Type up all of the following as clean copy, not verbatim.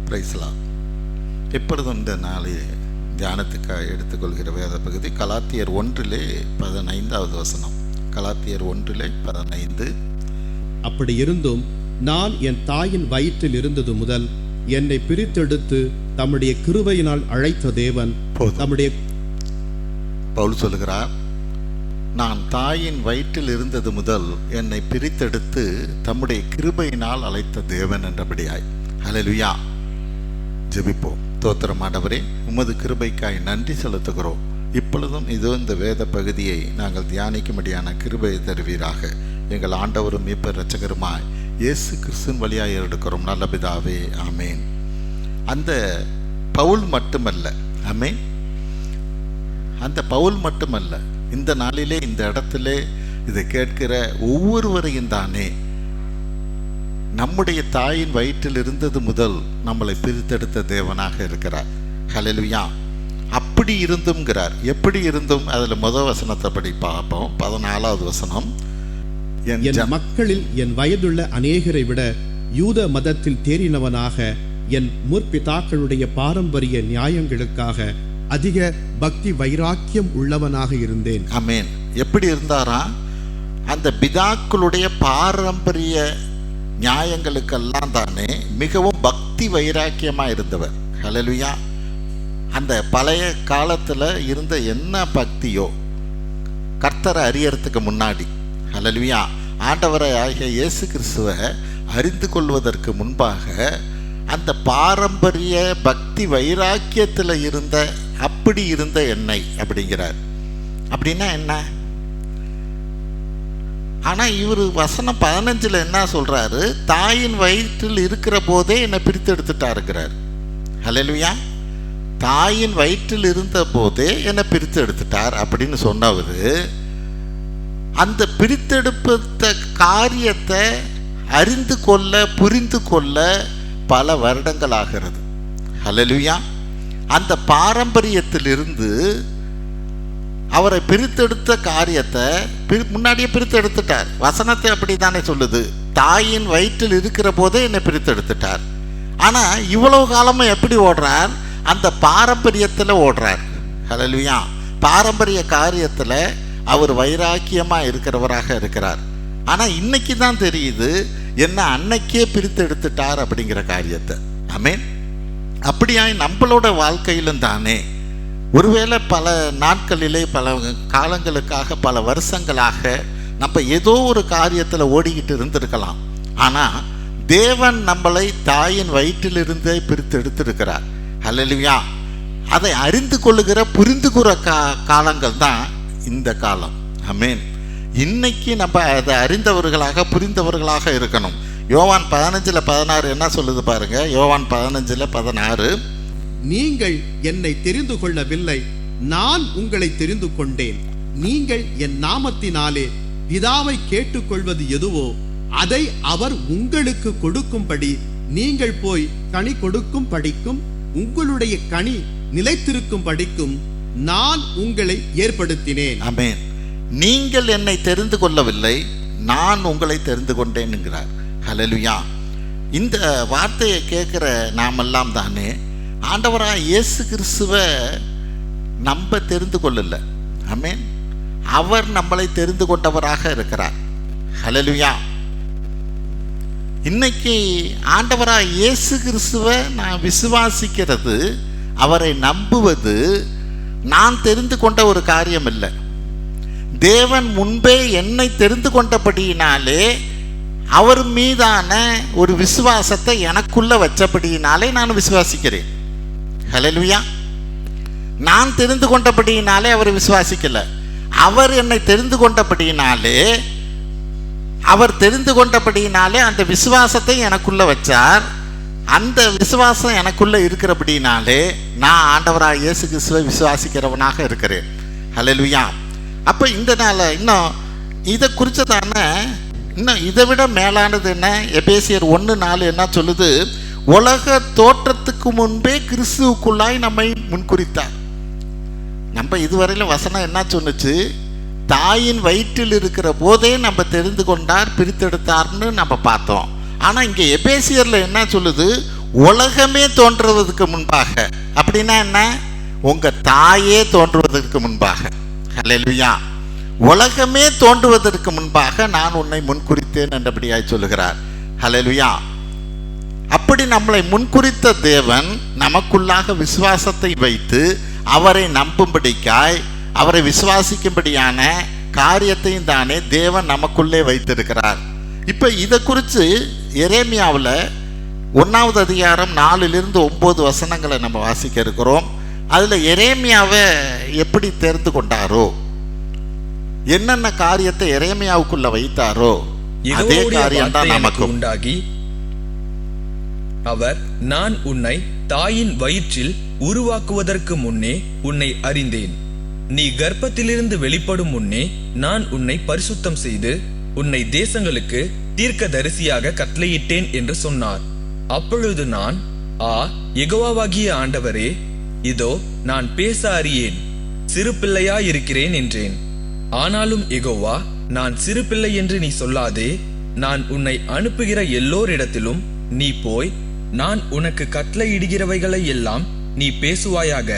பிரைஸ்லாம். எப்பொழுதும் இந்த நாளில் தியானத்துக்காக எடுத்துக்கொள்கிற வேத பகுதி கலாத்தியர் 1:15 வசனம். கலாத்தியர் 1:15. அப்படி இருந்தும் நான் என் தாயின் வயிற்றில் இருந்தது முதல் என்னை பிரித்தெடுத்து தம்முடைய கிருபையினால் அழைத்த தேவன் தம்முடைய பவுல் சொல்லுகிறார், நான் தாயின் வயிற்றில் இருந்தது முதல் என்னை பிரித்தெடுத்து தம்முடைய கிருபையினால் அழைத்த தேவன் என்றபடியாய். ஹல்லேலூயா. ஜெபிப்போம். ஸ்தோத்திரம் ஆண்டவரே, உமது கிருபைக்காய் நன்றி செலுத்துகிறோம். இப்பொழுதும் இதோ இந்த வேத பகுதியை நாங்கள் தியானிக்கும்படியான கிருபையை தருவீராக. எங்கள் ஆண்டவரும் மீட்பர் இரட்சகருமாய் இயேசு கிறிஸ்துவின் வழியாக எடுக்கிறோம் நல்ல பிதாவே, ஆமேன். அந்த பவுல் மட்டுமல்ல, ஆமேன், அந்த பவுல் மட்டுமல்ல, இந்த நாளிலே இந்த இடத்துல இதை கேட்கிற ஒவ்வொருவரையும் தானே நம்முடைய தாயின் வயிற்றில் இருந்தது முதல் நம்மளை பிரித்தெடுத்த தேவனாக இருக்கிறார். ஹல்லேலூயா. அப்படி இருந்தும்ங்கிறார். எப்படி இருந்தும் அதில் முதல் வசனத்தை படி பார்ப்போம். 14வது வசனம். என் மக்களில் என் வயதுள்ள அநேகரை விட யூத மதத்தில் தேறினவனாக என் முற்பிதாக்களுடைய பாரம்பரிய நியாயங்களுக்காக அதிக பக்தி வைராக்கியம் உள்ளவனாக இருந்தேன். ஆமென். எப்படி இருந்தாரா? அந்த பிதாக்களுடைய பாரம்பரிய நியாயங்களுக்கெல்லாம் தானே மிகவும் பக்தி வைராக்கியமாக இருந்தவர். ஹல்லேலூயா. அந்த பழைய காலத்தில் இருந்த என்ன பக்தியோ கர்த்தரை அறியறதுக்கு முன்னாடி, ஹல்லேலூயா, ஆண்டவரை ஆகிய இயேசு கிறிஸ்துவை அறிந்து கொள்வதற்கு முன்பாக அந்த பாரம்பரிய பக்தி வைராக்கியத்தில் இருந்த அப்படி இருந்த என்னை அப்படிங்கிறார். அப்படின்னா என்ன? ஆனால் இவர் வசனம் 15 என்ன சொல்கிறாரு? தாயின் வயிற்றில் இருக்கிற போதே என்னை பிரித்து எடுத்துட்டாருங்கிறார். ஹல்லேலூயா. தாயின் வயிற்றில் இருந்த போதே என்னை பிரித்து எடுத்துட்டார் அப்படின்னு சொன்னவர் அந்த பிரித்தெடுப்ப காரியத்தை அறிந்து கொள்ள புரிந்து கொள்ள பல வருடங்கள் ஆகிறது. ஹல்லேலூயா. அந்த பாரம்பரியத்திலிருந்து அவரை பிரித்தெடுத்த காரியத்தை முன்னாடியே பிரித்தெடுத்துட்டார். வசனத்தை அப்படி தானே சொல்லுது, தாயின் வயிற்றில் இருக்கிற போதே என்னை பிரித்தெடுத்துட்டார். ஆனால் இவ்வளவு காலமும் எப்படி ஓடுறார்? அந்த பாரம்பரியத்தில் ஓடுறார். ஹல்லேலூயா. பாரம்பரிய காரியத்தில் அவர் வைராக்கியமாக இருக்கிறவராக இருக்கிறார். ஆனால் இன்னைக்கு தான் தெரியுது என்ன அன்னைக்கே பிரித்து எடுத்துட்டார் அப்படிங்கிற காரியத்தை. ஆமென். அப்படியாய் நம்மளோட வாழ்க்கையிலும் தானே ஒருவேளை பல நாட்களிலே பல காலங்களுக்காக பல வருஷங்களாக நம்ம ஏதோ ஒரு காரியத்தில் ஓடிக்கிட்டு இருந்திருக்கலாம். ஆனால் தேவன் நம்மளை தாயின் வயிற்றிலிருந்தே பிரித்து எடுத்திருக்கிறார். ஹல்லேலூயா. அதை அறிந்து கொள்ளுகிற புரிந்து கொற காலங்கள் தான் இந்த காலம். ஆமென். இன்னைக்கு நம்ம அதை அறிந்தவர்களாக புரிந்தவர்களாக இருக்கணும். யோவான் 15:16 என்ன சொல்லுது பாருங்க. யோவான் 15:16. நீங்கள் என்னை தெரிந்து கொள்ளவில்லை, நான் உங்களை தெரிந்து கொண்டேன். நீங்கள் என் நாமத்தினாலே பிதாவை கேட்டுக்கொள்வது எதுவோ அதை அவர் உங்களுக்கு கொடுக்கும்படி நீங்கள் போய் கனி கொடுக்கும் படிக்கும் உங்களுடைய கனி நிலைத்திருக்கும் படிக்கும் நான் உங்களை ஏற்படுத்தினேன். ஆமென். நீங்கள் என்னை தெரிந்து கொள்ளவில்லை, நான் உங்களை தெரிந்து கொண்டேன்னுங்கிறார். ஹல்லேலூயா. இந்த வார்த்தையை கேட்குற நாமெல்லாம் தானே ஆண்டவராக இயேசு கிறிஸ்துவை நம்ம தெரிந்து கொள்ளல. ஆமென். அவர் நம்மளை தெரிந்து கொண்டவராக இருக்கிறார். ஹல்லேலூயா. இன்னைக்கு ஆண்டவராக இயேசு கிறிஸ்துவை நான் விசுவாசிக்கிறது, அவரை நம்புவது நான் தெரிந்து கொண்ட ஒரு காரியம் இல்லை. தேவன் முன்பே என்னை தெரிந்து கொண்டபடியினாலே அவர் மீதான ஒரு விசுவாசத்தை எனக்குள்ள வச்சபடியினாலே நான் விசுவாசிக்கிறேன். ஹல்லேலூயா. நான் தெரிந்து கொண்டபடியினாலே அவர் விசுவாசிக்கல. அவர் என்னை தெரிந்து கொண்டபடியினாலே அந்த விசுவாசத்தை எனக்குள்ள வச்சார். அந்த விசுவாசம் எனக்குள்ள இருக்கிறபடினாலே நான் ஆண்டவராக இயேசு கிறிஸ்துவை விசுவாசிக்கிறவனாக இருக்கிறேன். ஹல்லேலூயா. அப்போ இந்த நாள் இன்னும் இதை குறித்ததான இன்னும் இதை விட மேலானது என்ன? எபேசியர் 1:4 என்ன சொல்லுது? உலக தோற்றத்துக்கு முன்பே கிறிஸ்துவுக்குள்ளாய் நம்மை முன்குறித்தார். நம்ம இதுவரையிலும் வசனம் என்ன சொன்னுச்சு? தாயின் வயிற்றில் இருக்கிற போதே நம்ம தெரிந்து கொண்டார், பிரித்தெடுத்தார்னு நம்ம பார்த்தோம். ஆனால் இங்கே எபேசியரில் என்ன சொல்லுது? உலகமே தோன்றுவதற்கு முன்பாக. அப்படின்னா என்ன? உங்க தாயே தோன்றுவதற்கு முன்பாக. ஹல்லேலூயா. உலகமே தோன்றுவதற்கு முன்பாக நான் உன்னை முன்குறித்தேன் என்றபடியாய் சொல்லுகிறார். ஹல்லேலூயா. அப்படி நம்மளை முன்குறித்த தேவன் நமக்குள்ளாக விசுவாசத்தை வைத்து அவரை நம்பும்படிக்காய், அவரை விசுவாசிக்கும்படியான காரியத்தையும் தானே தேவன் நமக்குள்ளே வைத்திருக்கிறார். இப்போ இதை குறித்து எரேமியாவில் 1வது அதிகாரம் 4லிருந்து 9 வசனங்களை நம்ம வாசிக்க இருக்கிறோம். அதில் எரேமியாவை எப்படி தெரிந்து கொண்டாரோ, என்னென்ன காரியத்தை எரேமியாவுக்குள்ள வைத்தாரோ அதே காரியம் தான் நமக்கு உண்டாகி, அவர் நான் உன்னை தாயின் வயிற்றில் உருவாக்குவதற்கு முன்னே உன்னை அறிந்தேன். நீ கர்ப்பத்திலிருந்து வெளிப்படும் முன்னே நான் உன்னை பரிசுத்தம் செய்து உன்னை தேசங்களுக்கு தீர்க்கதரிசியாக கட்டளையிட்டேன் என்று சொன்னார். அப்பொழுது நான், யெகோவாகிய ஆண்டவரே, இதோ நான் பேச அறியேன், சிறு பிள்ளையாயிருக்கிறேன் என்றேன். ஆனாலும் யெகோவா, நான் சிறு பிள்ளை என்று நீ சொல்லாதே, நான் உன்னை அனுப்புகிற எல்லோரிடத்திலும் நீ போய் நான் உனக்கு கட்டளையிடுகிறவைகளை எல்லாம் நீ பேசுவாயாக.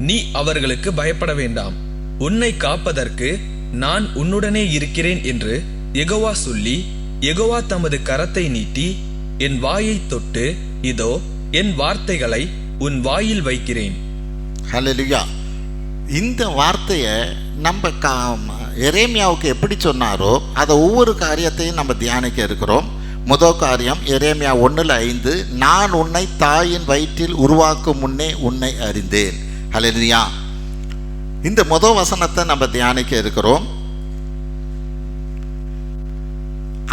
நீ அவர்களுக்கு பயப்பட வேண்டாம், உன்னை காப்பதற்கு நான் உன்னுடனே இருக்கிறேன் என்று யெகோவா சொல்லி, யெகோவா தமது கரத்தை நீட்டி என் வாயை தொட்டு, இதோ என் வார்த்தைகளை உன் வாயில் வைக்கிறேன். ஹல்லேலூயா. இந்த வார்த்தையை நம்ம எரேமியாவுக்கு எப்படி சொன்னாரோ அதை ஒவ்வொரு காரியத்தையும் நம்ம தியானிக்க இருக்கிறோம். முதல் காரியம் எரேமியா 1:5, நான் உன்னை தாயின் வயிற்றில் உருவாக்கும் முன்னே உன்னை அறிந்தேன். ஹல்லேலூயா. இந்த முதல் வசனத்தை நம்ம தியானிக்க இருக்கிறோம்.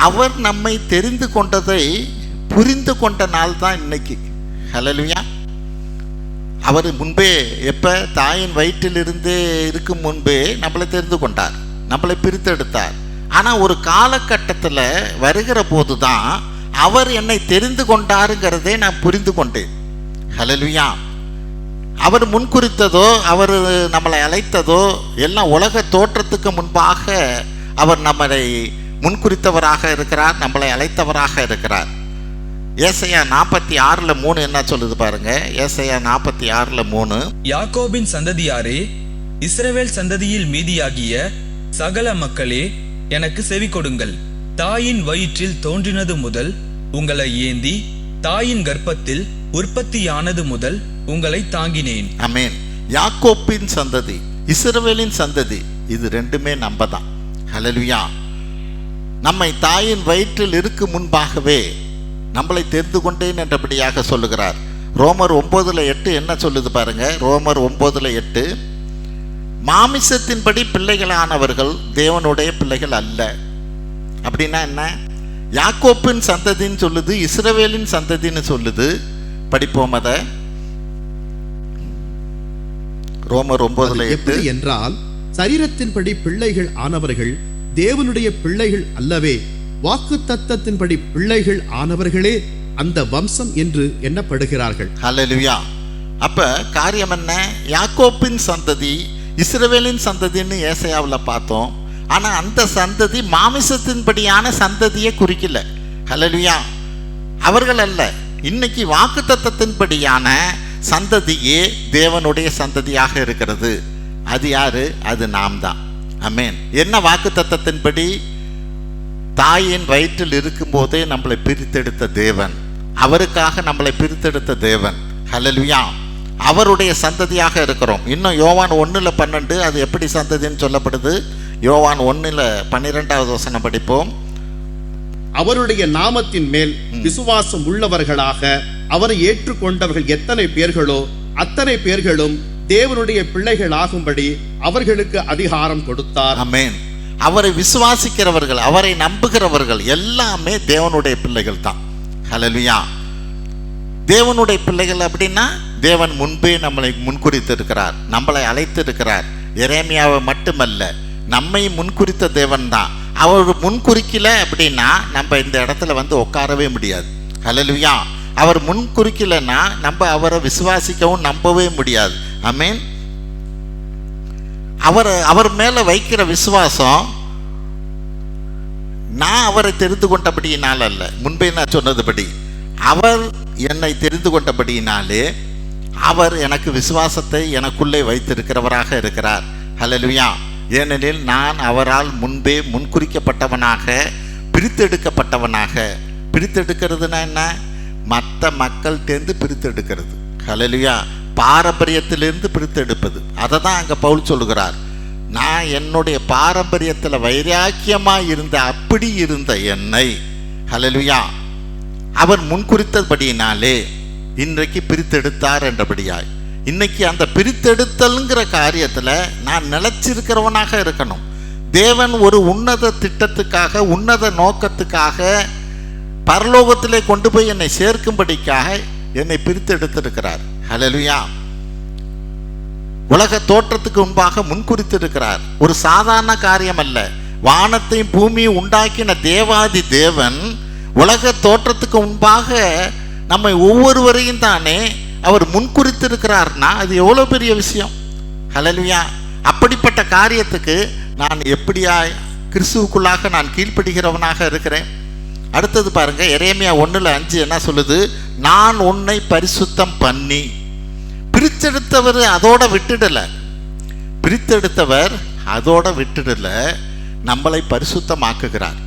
அவர் நம்மை தெரிந்து கொண்டதை புரிந்து கொண்ட நாள் தான் இன்னைக்கு. ஹல்லேலூயா. அவர் முன்பே, எப்போ தாயின் வயிற்றிலிருந்து இருக்கும் முன்பே நம்மளை தெரிந்து கொண்டார், நம்மளை பிரித்தெடுத்தார். ஆனால் ஒரு காலகட்டத்தில் வருகிற போது தான் அவர் என்னை தெரிந்து கொண்டாருங்கிறதே நான் புரிந்து கொண்டேன். ஹல்லேலூயா. அவர் முன்குறித்ததோ, அவர் நம்மளை அழைத்ததோ எல்லாம் உலக தோற்றத்துக்கு முன்பாக அவர் நம்மளை முன்குறித்தவராக இருக்கிறார், நம்மளை அழைத்தவராக இருக்கிறார். ஏசாயா 46:3 என்ன சொல்லுது பாருங்க. ஏசாயா 46:3, யாக்கோபின் சந்ததியாரே, இஸ்ரவேல் சந்ததியில் மீதியாகிய சகல மக்களே, எனக்கு செவி கொடுங்கள். தாயின் வயிற்றில் தோன்றினது முதல் உங்களை ஏந்தி, தாயின் கர்ப்பத்தில் உற்பத்தியானது முதல் உங்களை தாங்கினேன். ஆமென். யாக்கோப்பின் சந்ததி, இஸ்ரவேலின் சந்ததி, இது ரெண்டுமே நம்ம தான். ஹல்லேலூயா. நம்மை தாயின் வயிற்றில் இருக்கும் முன்பாகவே நம்மளை தெரிந்து கொண்டேன் என்றபடியாக சொல்லுகிறார். ரோமர் 9:8 என்ன சொல்லுது பாருங்க. ரோமர் 9:8, மாமிசத்தின்படி பிள்ளைகளானவர்கள் தேவனுடைய பிள்ளைகள் அல்ல. அப்படின்னா என்ன? யாக்கோப்பின் சந்ததின்னு சொல்லுது, இஸ்ரவேலின் சந்ததின்னு சொல்லுது. படிப்போம் அதை. ரோமர் 9:8 என்றால், சரீரத்தின்படி பிள்ளைகள் ஆனவர்கள் தேவனுடைய பிள்ளைகள் அல்லவே, வாக்குத்தத்தத்தின்படி பிள்ளைகள் ஆனவர்களே அந்த வம்சம் என்று எண்ணப்படுகிறார்கள். ஹல்லேலூயா. அப்ப காரியம் என்ன? யாக்கோப்பின் சந்ததி, இஸ்ரவேலின் சந்ததின்னு ஏசாயாவில் பார்த்தோம். ஆனா அந்த சந்ததி மாமிசத்தின்படியான சந்ததியை குறிக்கல. ஹல்லேலூயா. அவர்கள் அல்ல. இன்னைக்கு வாக்குத்தத்தத்தின்படியான சந்ததியே தேவனுடைய சந்ததியாக இருக்கிறது. அது யாரு? அது நாம் தான். ஆமென். என்ன வாக்குத்தத்தத்தின்படி? தாயின் வயிற்றில் இருக்கும் போதே நம்மளை பிரித்தெடுத்த தேவன், அவருக்காக நம்மளை பிரித்தெடுத்த தேவன். ஹல்லேலூயா. அவருடைய சந்ததியாக இருக்கிறோம். இன்னும் யோவான் 1:12 அது எப்படி சந்ததின்னு சொல்லப்படுது. யோவான் 1:12 வசனம் படிப்போம். அவருடைய நாமத்தின் மேல் விசுவாசம் உள்ளவர்களாக அவரை ஏற்றுக்கொண்டவர்கள் எத்தனை பேர்களோ அத்தனை பேர்களும் தேவனுடைய பிள்ளைகளாகும்படி அவர்களுக்கு அதிகாரம் கொடுத்தார். ஆமென். அவரை விசுவாசிக்கிறவர்கள், அவரை நம்புகிறவர்கள் எல்லாமே தேவனுடைய பிள்ளைகள் தான். ஹல்லேலூயா. தேவனுடைய பிள்ளைகள் அப்படின்னா தேவன் முன்பே நம்மளை முன்குறித்திருக்கிறார், நம்மளை அழைத்திருக்கிறார். எரேமியாவை மட்டுமல்ல, நம்மை முன்குறித்த தேவன் தான். அவர் முன்குறிக்கல அப்படின்னா நம்ம இந்த இடத்துல வந்து உட்காரவே முடியாது. ஹல்லேலூயா. அவர் முன்குறிக்கலைன்னா நம்ம அவரை விசுவாசிக்கவும் நம்பவே முடியாது. ஆமென். அவர் மேல வைக்கிற விசுவாசம் நான் அவரை தெரிந்து கொண்டபடியினால் அல்ல, முன்பே நான் சொன்னதுபடி அவர் என்னை தெரிந்து கொண்டபடியினாலே அவர் எனக்கு விசுவாசத்தை எனக்குள்ளே வைத்திருக்கிறவராக இருக்கிறார். ஹல்லேலூயா. ஏனெனில் நான் அவரால் முன்பே முன்குறிக்கப்பட்டவனாக, பிரித்தெடுக்கப்பட்டவனாக. பிரித்தெடுக்கிறதுனா என்ன? மற்ற மக்கள்கிட்டேருந்து பிரித்தெடுக்கிறது. ஹல்லேலூயா. பாரம்பரியத்திலிருந்து பிரித்தெடுப்பது. அதை தான் அங்கே பவுல் சொல்லுகிறார். நான் என்னுடைய பாரம்பரியத்தில் வைராக்கியமாக இருந்த அப்படி இருந்த என்னை, ஹல்லேலூயா, அவர் முன்குறித்தபடியினாலே இன்றைக்கு பிரித்தெடுத்தார் என்றபடியாய், இன்னைக்கு அந்த பிரித்தெடுத்தல்ங்கிற காரியத்தில் நான் நிலைச்சிருக்கிறவனாக இருக்கணும். தேவன் ஒரு உன்னத திட்டத்துக்காக, உன்னத நோக்கத்துக்காக, பரலோகத்திலே கொண்டு போய் என்னை சேர்க்கும்படிக்காக என்னை பிரித்தெடுத்திருக்கிறார். ஹல்லேலூயா. உலக தோற்றத்துக்கு முன்பாக முன்குறித்திருக்கிறார். ஒரு சாதாரண காரியம் அல்ல. வானத்தையும் பூமியை உண்டாக்கின தேவாதி தேவன் உலக தோற்றத்துக்கு முன்பாக நம்மை ஒவ்வொருவரையும் தானே அவர் முன்குறித்திருக்கிறார்னா அது எவ்வளோ பெரிய விஷயம். ஹல்லேலூயா. அப்படிப்பட்ட காரியத்துக்கு நான் எப்படியா கிறிஸ்துவுக்குள்ளாக நான் கீழ்ப்படுகிறவனாக இருக்கிறேன். அடுத்தது பாருங்க, எரேமியா 1:5 என்ன சொல்லுது? நான் உன்னை பரிசுத்தம் பண்ணி. பிரித்தெடுத்தவர் அதோட விட்டுடலை. பிரித்தெடுத்தவர் அதோட விட்டுடலை, நம்மளை பரிசுத்தமாக்குகிறார்.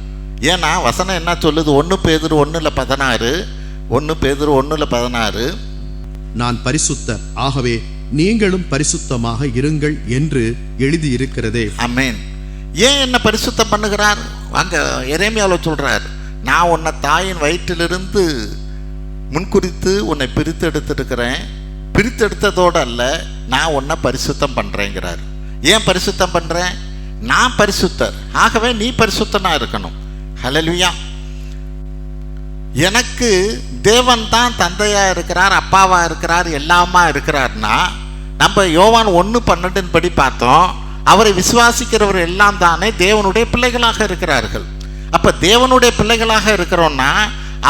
ஏன்னா வசனம் என்ன சொல்லுது? 1 பேதுரு 1:16, 1 பேதுரு 1:16, நான் பரிசுத்தர், ஆகவே நீங்களும் பரிசுத்தமாக இருங்கள் என்று எழுதியிருக்கிறதே. ஆமென். ஏன் என்ன பரிசுத்தம் பண்ணுகிறார்? அங்க எரேமியாவில் சொல்றார், நான் உன்னை தாயின் வயிற்றிலிருந்து முன்குறித்து உன்னை பிரித்தெடுத்திருக்கிறேன். பிரித்தெடுத்ததோடு அல்ல, நான் உன்னை பரிசுத்தம் பண்ணுறேங்கிறார். ஏன் பரிசுத்தம் பண்ணுறேன்? நான் பரிசுத்தர், ஆகவே நீ பரிசுத்தனாக இருக்கணும். ஹல்லேலூயா. எனக்கு தேவன் தான் தந்தையாக இருக்கிறார், அப்பாவாக இருக்கிறார், எல்லாமா இருக்கிறார்னா, நம்ம யோவான் 1:12 படி பார்த்தோம், அவரை விசுவாசிக்கிறவர் எல்லாம் தானே தேவனுடைய பிள்ளைகளாக இருக்கிறார்கள். அப்போ தேவனுடைய பிள்ளைகளாக இருக்கிறோன்னா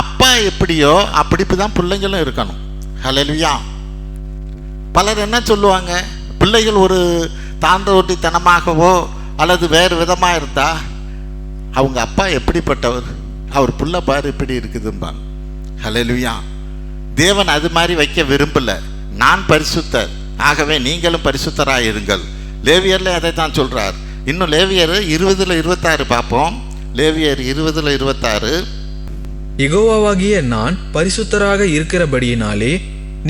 அப்பா எப்படியோ அப்படி தான் பிள்ளைங்களும் இருக்கணும். ஹல்லேலூயா. பலர் என்ன சொல்லுவாங்க? பிள்ளைகள் ஒரு தாண்டோட்டித்தனமாகவோ அல்லது வேறு விதமாக இருந்தா அவங்க அப்பா எப்படிப்பட்டவர், அவர் பிள்ளை பாரு இப்படி இருக்குதும்பாங்க. ஹல்லேலூயா. தேவன் அது மாதிரி வைக்க விரும்பலை. நான் பரிசுத்தர், ஆகவே நீங்களும் பரிசுத்தராக இருங்கள். லேவியரில் அதை தான் சொல்கிறார். இன்னும் லேவியர் 20:26 பார்ப்போம். லேவியர் 20:26, யெகோவாவாகிய நான் பரிசுத்தராக இருக்கிறபடியினாலே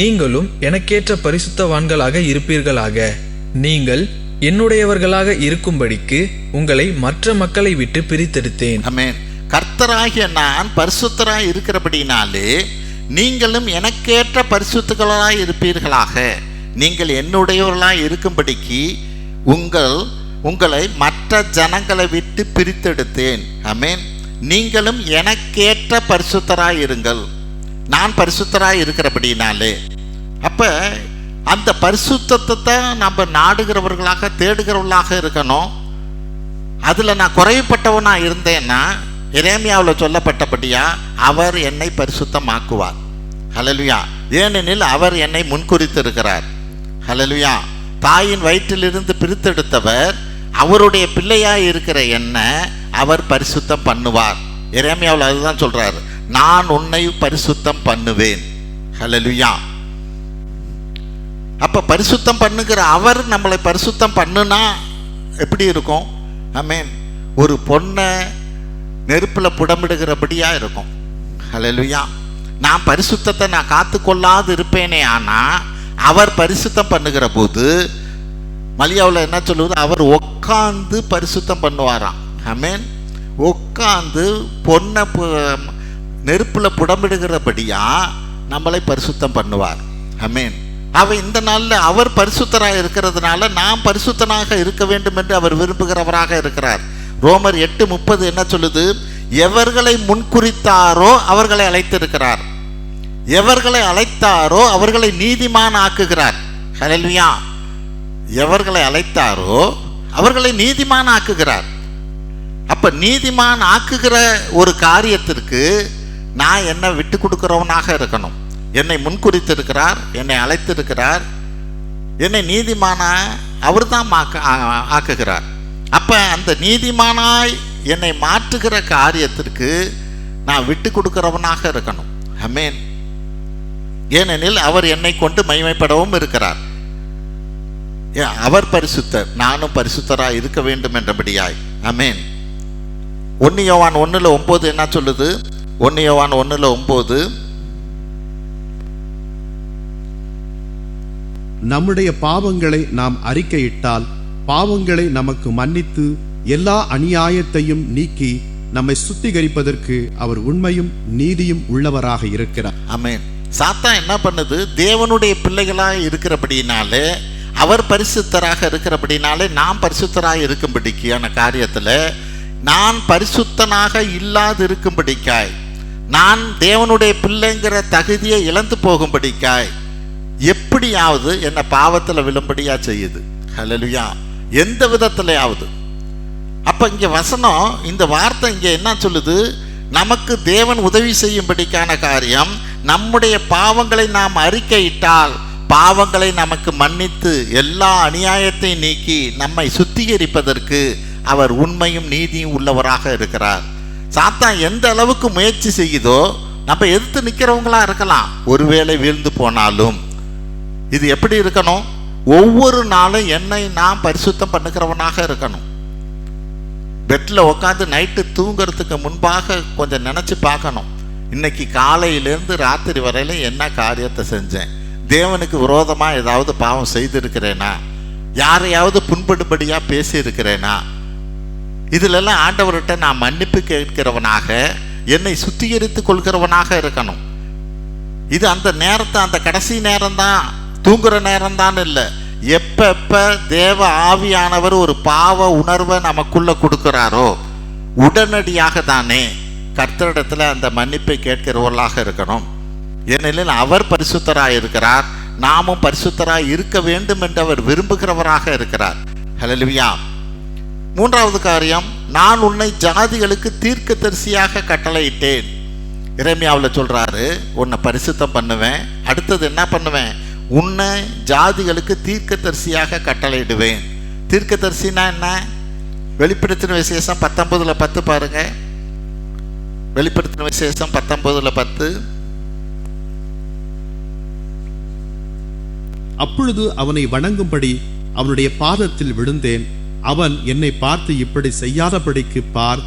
நீங்களும் எனக்கேற்ற பரிசுத்தவான்களாக இருப்பீர்களாக. நீங்கள் என்னுடையவர்களாக இருக்கும்படிக்கு உங்களை மற்ற மக்களை விட்டு பிரித்தெடுத்தேன். ஆமென். கர்த்தராகிய நான் பரிசுத்தராக இருக்கிறபடினாலே நீங்களும் எனக்கேற்ற பரிசுத்தர்களாக இருப்பீர்களாக. நீங்கள் என்னுடையவர்களாக இருக்கும்படிக்கு உங்களை மற்ற ஜனங்களை விட்டு பிரித்தெடுத்தேன். ஆமென். நீங்களும் எனக்கேற்ற பரிசுத்தராய் இருங்கள். நான் பரிசுத்தராய் இருக்கிறபடினாலே. அப்போ அந்த பரிசுத்தத்தை தான் நம்ம நாடுகிறவர்களாக, தேடுகிறவர்களாக இருக்கணும். அதில் நான் குறைவுபட்டவனாக இருந்தேன்னா எரேமியாவில் சொல்லப்பட்டபடியா அவர் என்னை பரிசுத்தமாக்குவார். ஹல்லேலூயா. ஏனெனில் அவர் என்னை முன்குறித்திருக்கிறார். ஹல்லேலூயா. தாயின் வயிற்றிலிருந்து பிரித்தெடுத்தவர் அவருடைய பிள்ளையாய் இருக்கிற என்னை அவர் பரிசுத்தம் பண்ணுவார். எரேமியாவில் அதுதான் சொல்றாரு, நான் உன்னை பரிசுத்தம் பண்ணுவேன். ஹல்லேலூயா. அப்ப பரிசுத்தம் பண்ணுகிற அவர் நம்மளை பரிசுத்தம் பண்ணுனா எப்படி இருக்கும்? ஆமென். ஒரு பொண்ணை நெருப்பில் புடமிடுகிறபடியா இருக்கும். ஹல்லேலூயா. நான் பரிசுத்தத்தை நான் காத்துக்கொள்ளாது இருப்பேனே, ஆனால் அவர் பரிசுத்தம் பண்ணுகிற போது மலியாவில் என்ன சொல்லுவது? அவர் உட்காந்து பரிசுத்தம் பண்ணுவாராம். ஆமென். உட்காந்து பொண்ணை நெருப்பில் புடமிடுகிறபடியா நம்மளை பரிசுத்தம் பண்ணுவார். ஆமென். இந்த நாளில் அவர் பரிசுத்தராக இருக்கிறதுனால நாம் பரிசுத்தனாக இருக்க வேண்டும் என்று அவர் விரும்புகிறவராக இருக்கிறார். ரோமர் 8:30 என்ன சொல்லுது? எவர்களை முன்குறித்தாரோ அவர்களை அழைத்திருக்கிறார், எவர்களை அழைத்தாரோ அவர்களை நீதிமான் ஆக்குகிறார். ஹல்லேலூயா. எவர்களை அழைத்தாரோ அவர்களை நீதிமான் ஆக்குகிறார். அப்ப நீதிமான் ஆக்குகிற ஒரு காரியத்திற்கு நான் என்னை விட்டு கொடுக்கிறவனாக இருக்கணும். என்னை முன்குறித்திருக்கிறார், என்னை அழைத்திருக்கிறார், என்னை நீதிமானா அவர் தான் ஆக்குகிறார். அப்ப அந்த நீதிமானாய் என்னை மாற்றுகிற காரியத்திற்கு நான் விட்டு கொடுக்கிறவனாக இருக்கணும். ஆமென். ஏனெனில் அவர் என்னை கொண்டு மகிமைப்படவும் இருக்கிறார். அவர் பரிசுத்தர், நானும் பரிசுத்தராய் இருக்க வேண்டும் என்றபடியாய். ஆமென். 1 யோவான் 1:9 என்ன சொல்லுது? 1 யோவான் 1:9, நம்முடைய பாவங்களை நாம் அறிக்கையிட்டால் பாவங்களை நமக்கு மன்னித்து எல்லா அநியாயத்தையும் நீக்கி நம்மை சுத்திகரிப்பதற்கு அவர் உண்மையும் நீதியும் உள்ளவராக இருக்கிறார். ஆமென். சாத்தான் என்ன பண்ணுது? தேவனுடைய பிள்ளைகளாக இருக்கிறபடினாலே, அவர் பரிசுத்தராக இருக்கிறபடினாலே, நாம் பரிசுத்தராக இருக்கும்படிக்கான காரியத்தில் நான் பரிசுத்தனாக இல்லாது இருக்கும்படிக்காய், நான் தேவனுடைய பிள்ளைங்கிற தகுதியை இழந்து போகும்படிக்காய் எப்படியாவது என்னை பாவத்தில் விழும்படியா செய்யுது. ஹல்லேலூயா. எந்த விதத்திலையாவது. அப்போ இங்கே வசனம், இந்த வார்த்தை இங்கே என்ன சொல்லுது? நமக்கு தேவன் உதவி செய்யும்படிக்கான காரியம், நம்முடைய பாவங்களை நாம் அறிக்கையிட்டால் பாவங்களை நமக்கு மன்னித்து எல்லா அநியாயத்தையும் நீக்கி நம்மை சுத்திகரிப்பதற்கு அவர் உண்மையும் நீதியும் உள்ளவராக இருக்கிறார். சாத்தான் எந்த அளவுக்கு முயற்சி செய்யுதோ நம்ம எதிர்த்து நிற்கிறவங்களா இருக்கலாம். ஒருவேளை வீழ்ந்து போனாலும் இது எப்படி இருக்கணும்? ஒவ்வொரு நாளும் என்னை நான் பரிசுத்தம் பண்ணுகிறவனாக இருக்கணும். பெட்டில் உட்காந்து நைட்டு தூங்கிறதுக்கு முன்பாக கொஞ்சம் நினச்சி பார்க்கணும், இன்னைக்கு காலையிலேருந்து ராத்திரி வரையில என்ன காரியத்தை செஞ்சேன், தேவனுக்கு விரோதமாக ஏதாவது பாவம் செய்திருக்கிறேனா, யாரையாவது புண்படும்படியாக பேசியிருக்கிறேனா, இதிலெல்லாம் ஆண்டவர்கிட்ட நான் மன்னிப்பு கேட்கிறவனாக, என்னை சுத்திகரித்து கொள்கிறவனாக இருக்கணும். இது அந்த நேரத்தை, அந்த கடைசி நேரம்தான், தூங்குற நேரம்தான் இல்லை. எப்ப தேவ ஆவியானவர் ஒரு பாவ உணர்வை நமக்குள்ள கொடுக்கிறாரோ உடனடியாக தானே கர்த்தரிடத்தில் அந்த மன்னிப்பை கேட்கிறவர்களாக இருக்கணும். ஏனெனில் அவர் பரிசுத்தராய் இருக்கிறார், நாமும் பரிசுத்தராய் இருக்க வேண்டும் என்று அவர் விரும்புகிறவராக இருக்கிறார். ஹல்லேலூயா. 3வது காரியம், நான் உன்னை ஜாதிகளுக்கு தீர்க்கதரிசியாக கட்டளையிட்டேன். எரேமியாவில் சொல்றாரு, உன்னை பரிசுத்தம் பண்ணுவேன், அடுத்தது என்ன பண்ணுவேன், உன்னை ஜாதிகளுக்கு தீர்க்கதரிசியாக கட்டளையிடுவேன். தீர்க்கதரிசினா என்ன? வெளிப்படுத்தின விசேஷம் 19:10 பாருங்க. வெளிப்படுத்தின விசேஷம் 19:10. அப்பொழுது அவனை வணங்கும்படி அவனுடைய பாதத்தில் விழுந்தேன். அவன் என்னை பார்த்து, இப்படி செய்யாதபடிக்கு பார்,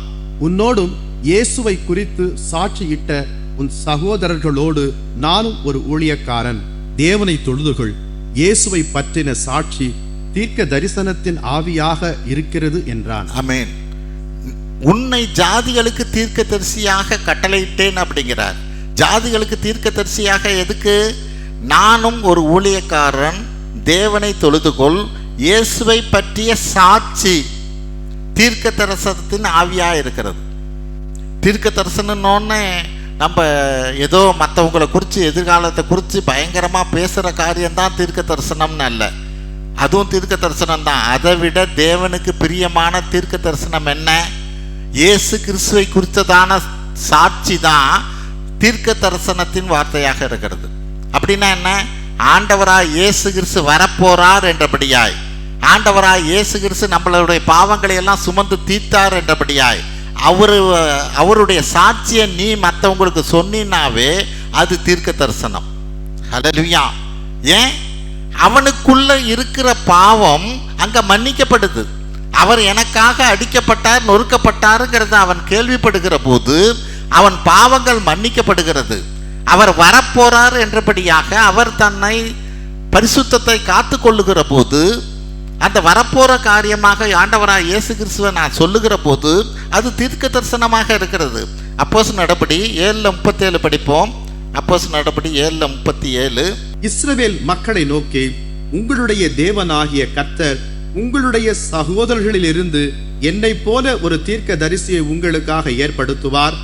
உன்னோடும் இயேசுவை குறித்து சாட்சியிட்ட உன் சகோதரர்களோடு நானும் ஒரு ஊழியக்காரன். தேவனை தொழுதுகொள். இயேசுவை பற்றின சாட்சி தீர்க்க தரிசனத்தின் ஆவியாக இருக்கிறது என்றான். ஆமென். உன்னை ஜாதிகளுக்கு தீர்க்கதரிசியாக கட்டளையிட்டேன் அப்படிங்கிறார். ஜாதிகளுக்கு தீர்க்கதரிசியாக எதுக்கு? நானும் ஒரு ஊழியக்காரன், தேவனை தொழுதுகொள், இயேசுவை பற்றிய சாட்சி தீர்க்க தரிசனத்தின் ஆவியாக இருக்கிறது. தீர்க்க தரிசனம்னு நம்ம ஏதோ மற்றவங்களை குறித்து, எதிர்காலத்தை குறித்து பயங்கரமாக பேசுகிற காரியம்தான் தீர்க்க தரிசனம்னு அல்ல. அதுவும் தீர்க்க தரிசனம் தான். அதை விட தேவனுக்கு பிரியமான தீர்க்க தரிசனம் என்ன? இயேசு கிறிஸ்துவை குறித்ததான சாட்சி தான் தீர்க்க தரிசனத்தின் வார்த்தையாக இருக்கிறது. அப்படின்னா என்ன? ஆண்டவராய் இயேசு கிறிஸ்து வரப்போறார் என்றபடியாய், ஆண்டவராய் இயேசு கிறிஸ்து நம்மளுடைய பாவங்களை எல்லாம் சுமந்து தீர்த்தார் என்றபடியாய், அவருடைய சாட்சியை நீ மற்றவங்களுக்கு சொன்னாவே அது தீர்க்க தரிசனம். ஹல்லேலூயா. ஏன்? அவனுக்குள்ள இருக்கிற பாவம் அங்க மன்னிக்கப்படுது. அவர் எனக்காக அடிக்கப்பட்டார், நொறுக்கப்பட்டாருங்கிறத அவன் கேள்விப்படுகிற போது அவன் பாவங்கள் மன்னிக்கப்படுகிறது. அவர் வரப்போறார் என்றபடியாக அவர் தன்னை பரிசுத்தத்தை காத்து கொள்ளுகிற போது, அந்த வரப்போற காரியமாக ஆண்டவராய் இயேசு கிறிஸ்துவை நான் சொல்லுகிற போது அது தீர்க்க தரிசனமாக இருக்கிறது. அப்போஸ்தலர் நடபடி 7:37 படிப்போம். அப்போஸ்தலர் நடபடி 7:37. இஸ்ரவேல் மக்களை நோக்கி, உங்களுடைய தேவனாகிய கர்த்தர் உங்களுடைய சகோதரர்களிலிருந்து என்னைப் போல ஒரு தீர்க்க தரிசியை உங்களுக்காக ஏற்படுத்துவார்.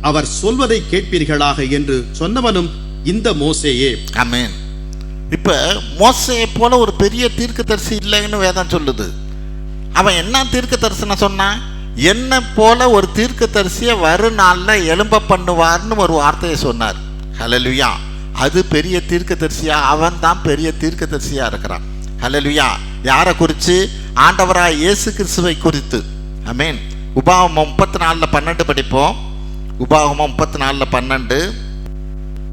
அவர் சொல்வதை கேட்பீர்களாக என்று சொன்னவனும் இந்த மோசேயே. ஆமென். இப்போ மோசேயை போல ஒரு பெரிய தீர்க்கதரிசி இல்லைன்னு வேதம் சொல்லுது. அவன் என்ன தீர்க்க தரிசனம் சொன்னான்? என்ன போல ஒரு தீர்க்கதரிசியை வருநாளில் எழும்ப பண்ணுவார்னு ஒரு வார்த்தையை சொன்னார். ஹல்லேலூயா. அது பெரிய தீர்க்கதரிசியா? அவன் தான் பெரிய தீர்க்கதரிசியா இருக்கிறான். ஹல்லேலூயா. யாரை குறித்து? ஆண்டவராய் இயேசு கிறிஸ்துவை குறித்து. ஆமென். உபாகமம் 34:12 படிப்போம். உபாகமம் 34:12.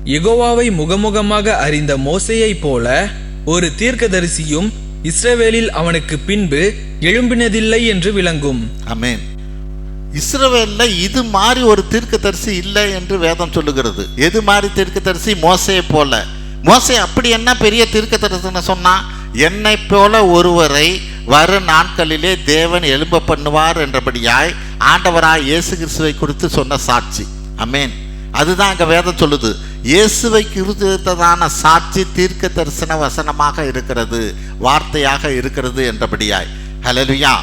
யெகோவாவை முகமுகமாக அறிந்த மோசேயைப் போல ஒரு தீர்க்கதரிசியும் இஸ்ரவேலில் அவனுக்கு பின்பு எழும்பினதில்லை என்று விளங்கும். ஆமென். இஸ்ரவேல்ல இது மாதிரி ஒரு தீர்க்கதரிசி இல்லை என்று வேதம் சொல்லுகிறது. எது மாதிரி தீர்க்கதரிசி? மோசேயை போல. மோசே அப்படி என்ன பெரிய தீர்க்கதரிசின்னு சொன்னா, என்னை போல ஒருவரை வரும் நாட்களிலே தேவன் எழும்ப பண்ணுவார் என்றபடியாய் ஆண்டவராய் இயேசு கிறிஸ்துவை குறித்து சொன்ன சாட்சி. ஆமென். அதுதான் அங்க வேதம் சொல்லுது. இயேசுவை குறித்ததான சாட்சி தீர்க்க தரிசன வசனமாக இருக்கிறது, வார்த்தையாக இருக்கிறது என்றபடியாய். ஹல்லேலூயா.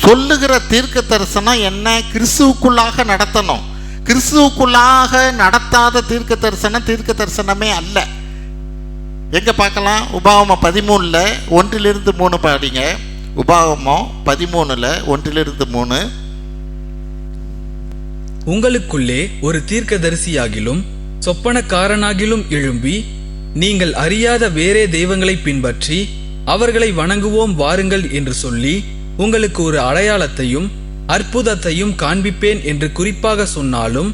சொல்லுகிற தீர்க்க தரிசனம் என்ன? கிறிஸ்துவுக்குள்ளாக நடத்தணும். கிறிஸ்துவுக்குள்ளாக நடத்தாத தீர்க்க தரிசனமே அல்ல. எங்க பார்க்கலாம்? உபாகமம் 13 1-3 படிங்க. உபாகமம் 13 1-3. உங்களுக்குள்ளே ஒரு தீர்க்கதரிசியாகிலும் சொப்பனக்காரனாகிலும் எழும்பி நீங்கள் அறியாத வேறே தெய்வங்களை பின்பற்றி அவர்களை வணங்குவோம் வாருங்கள் என்று சொல்லி உங்களுக்கு ஒரு அடையாளத்தையும் அற்புதத்தையும் காண்பிப்பேன் என்று குறிப்பாக சொன்னாலும்,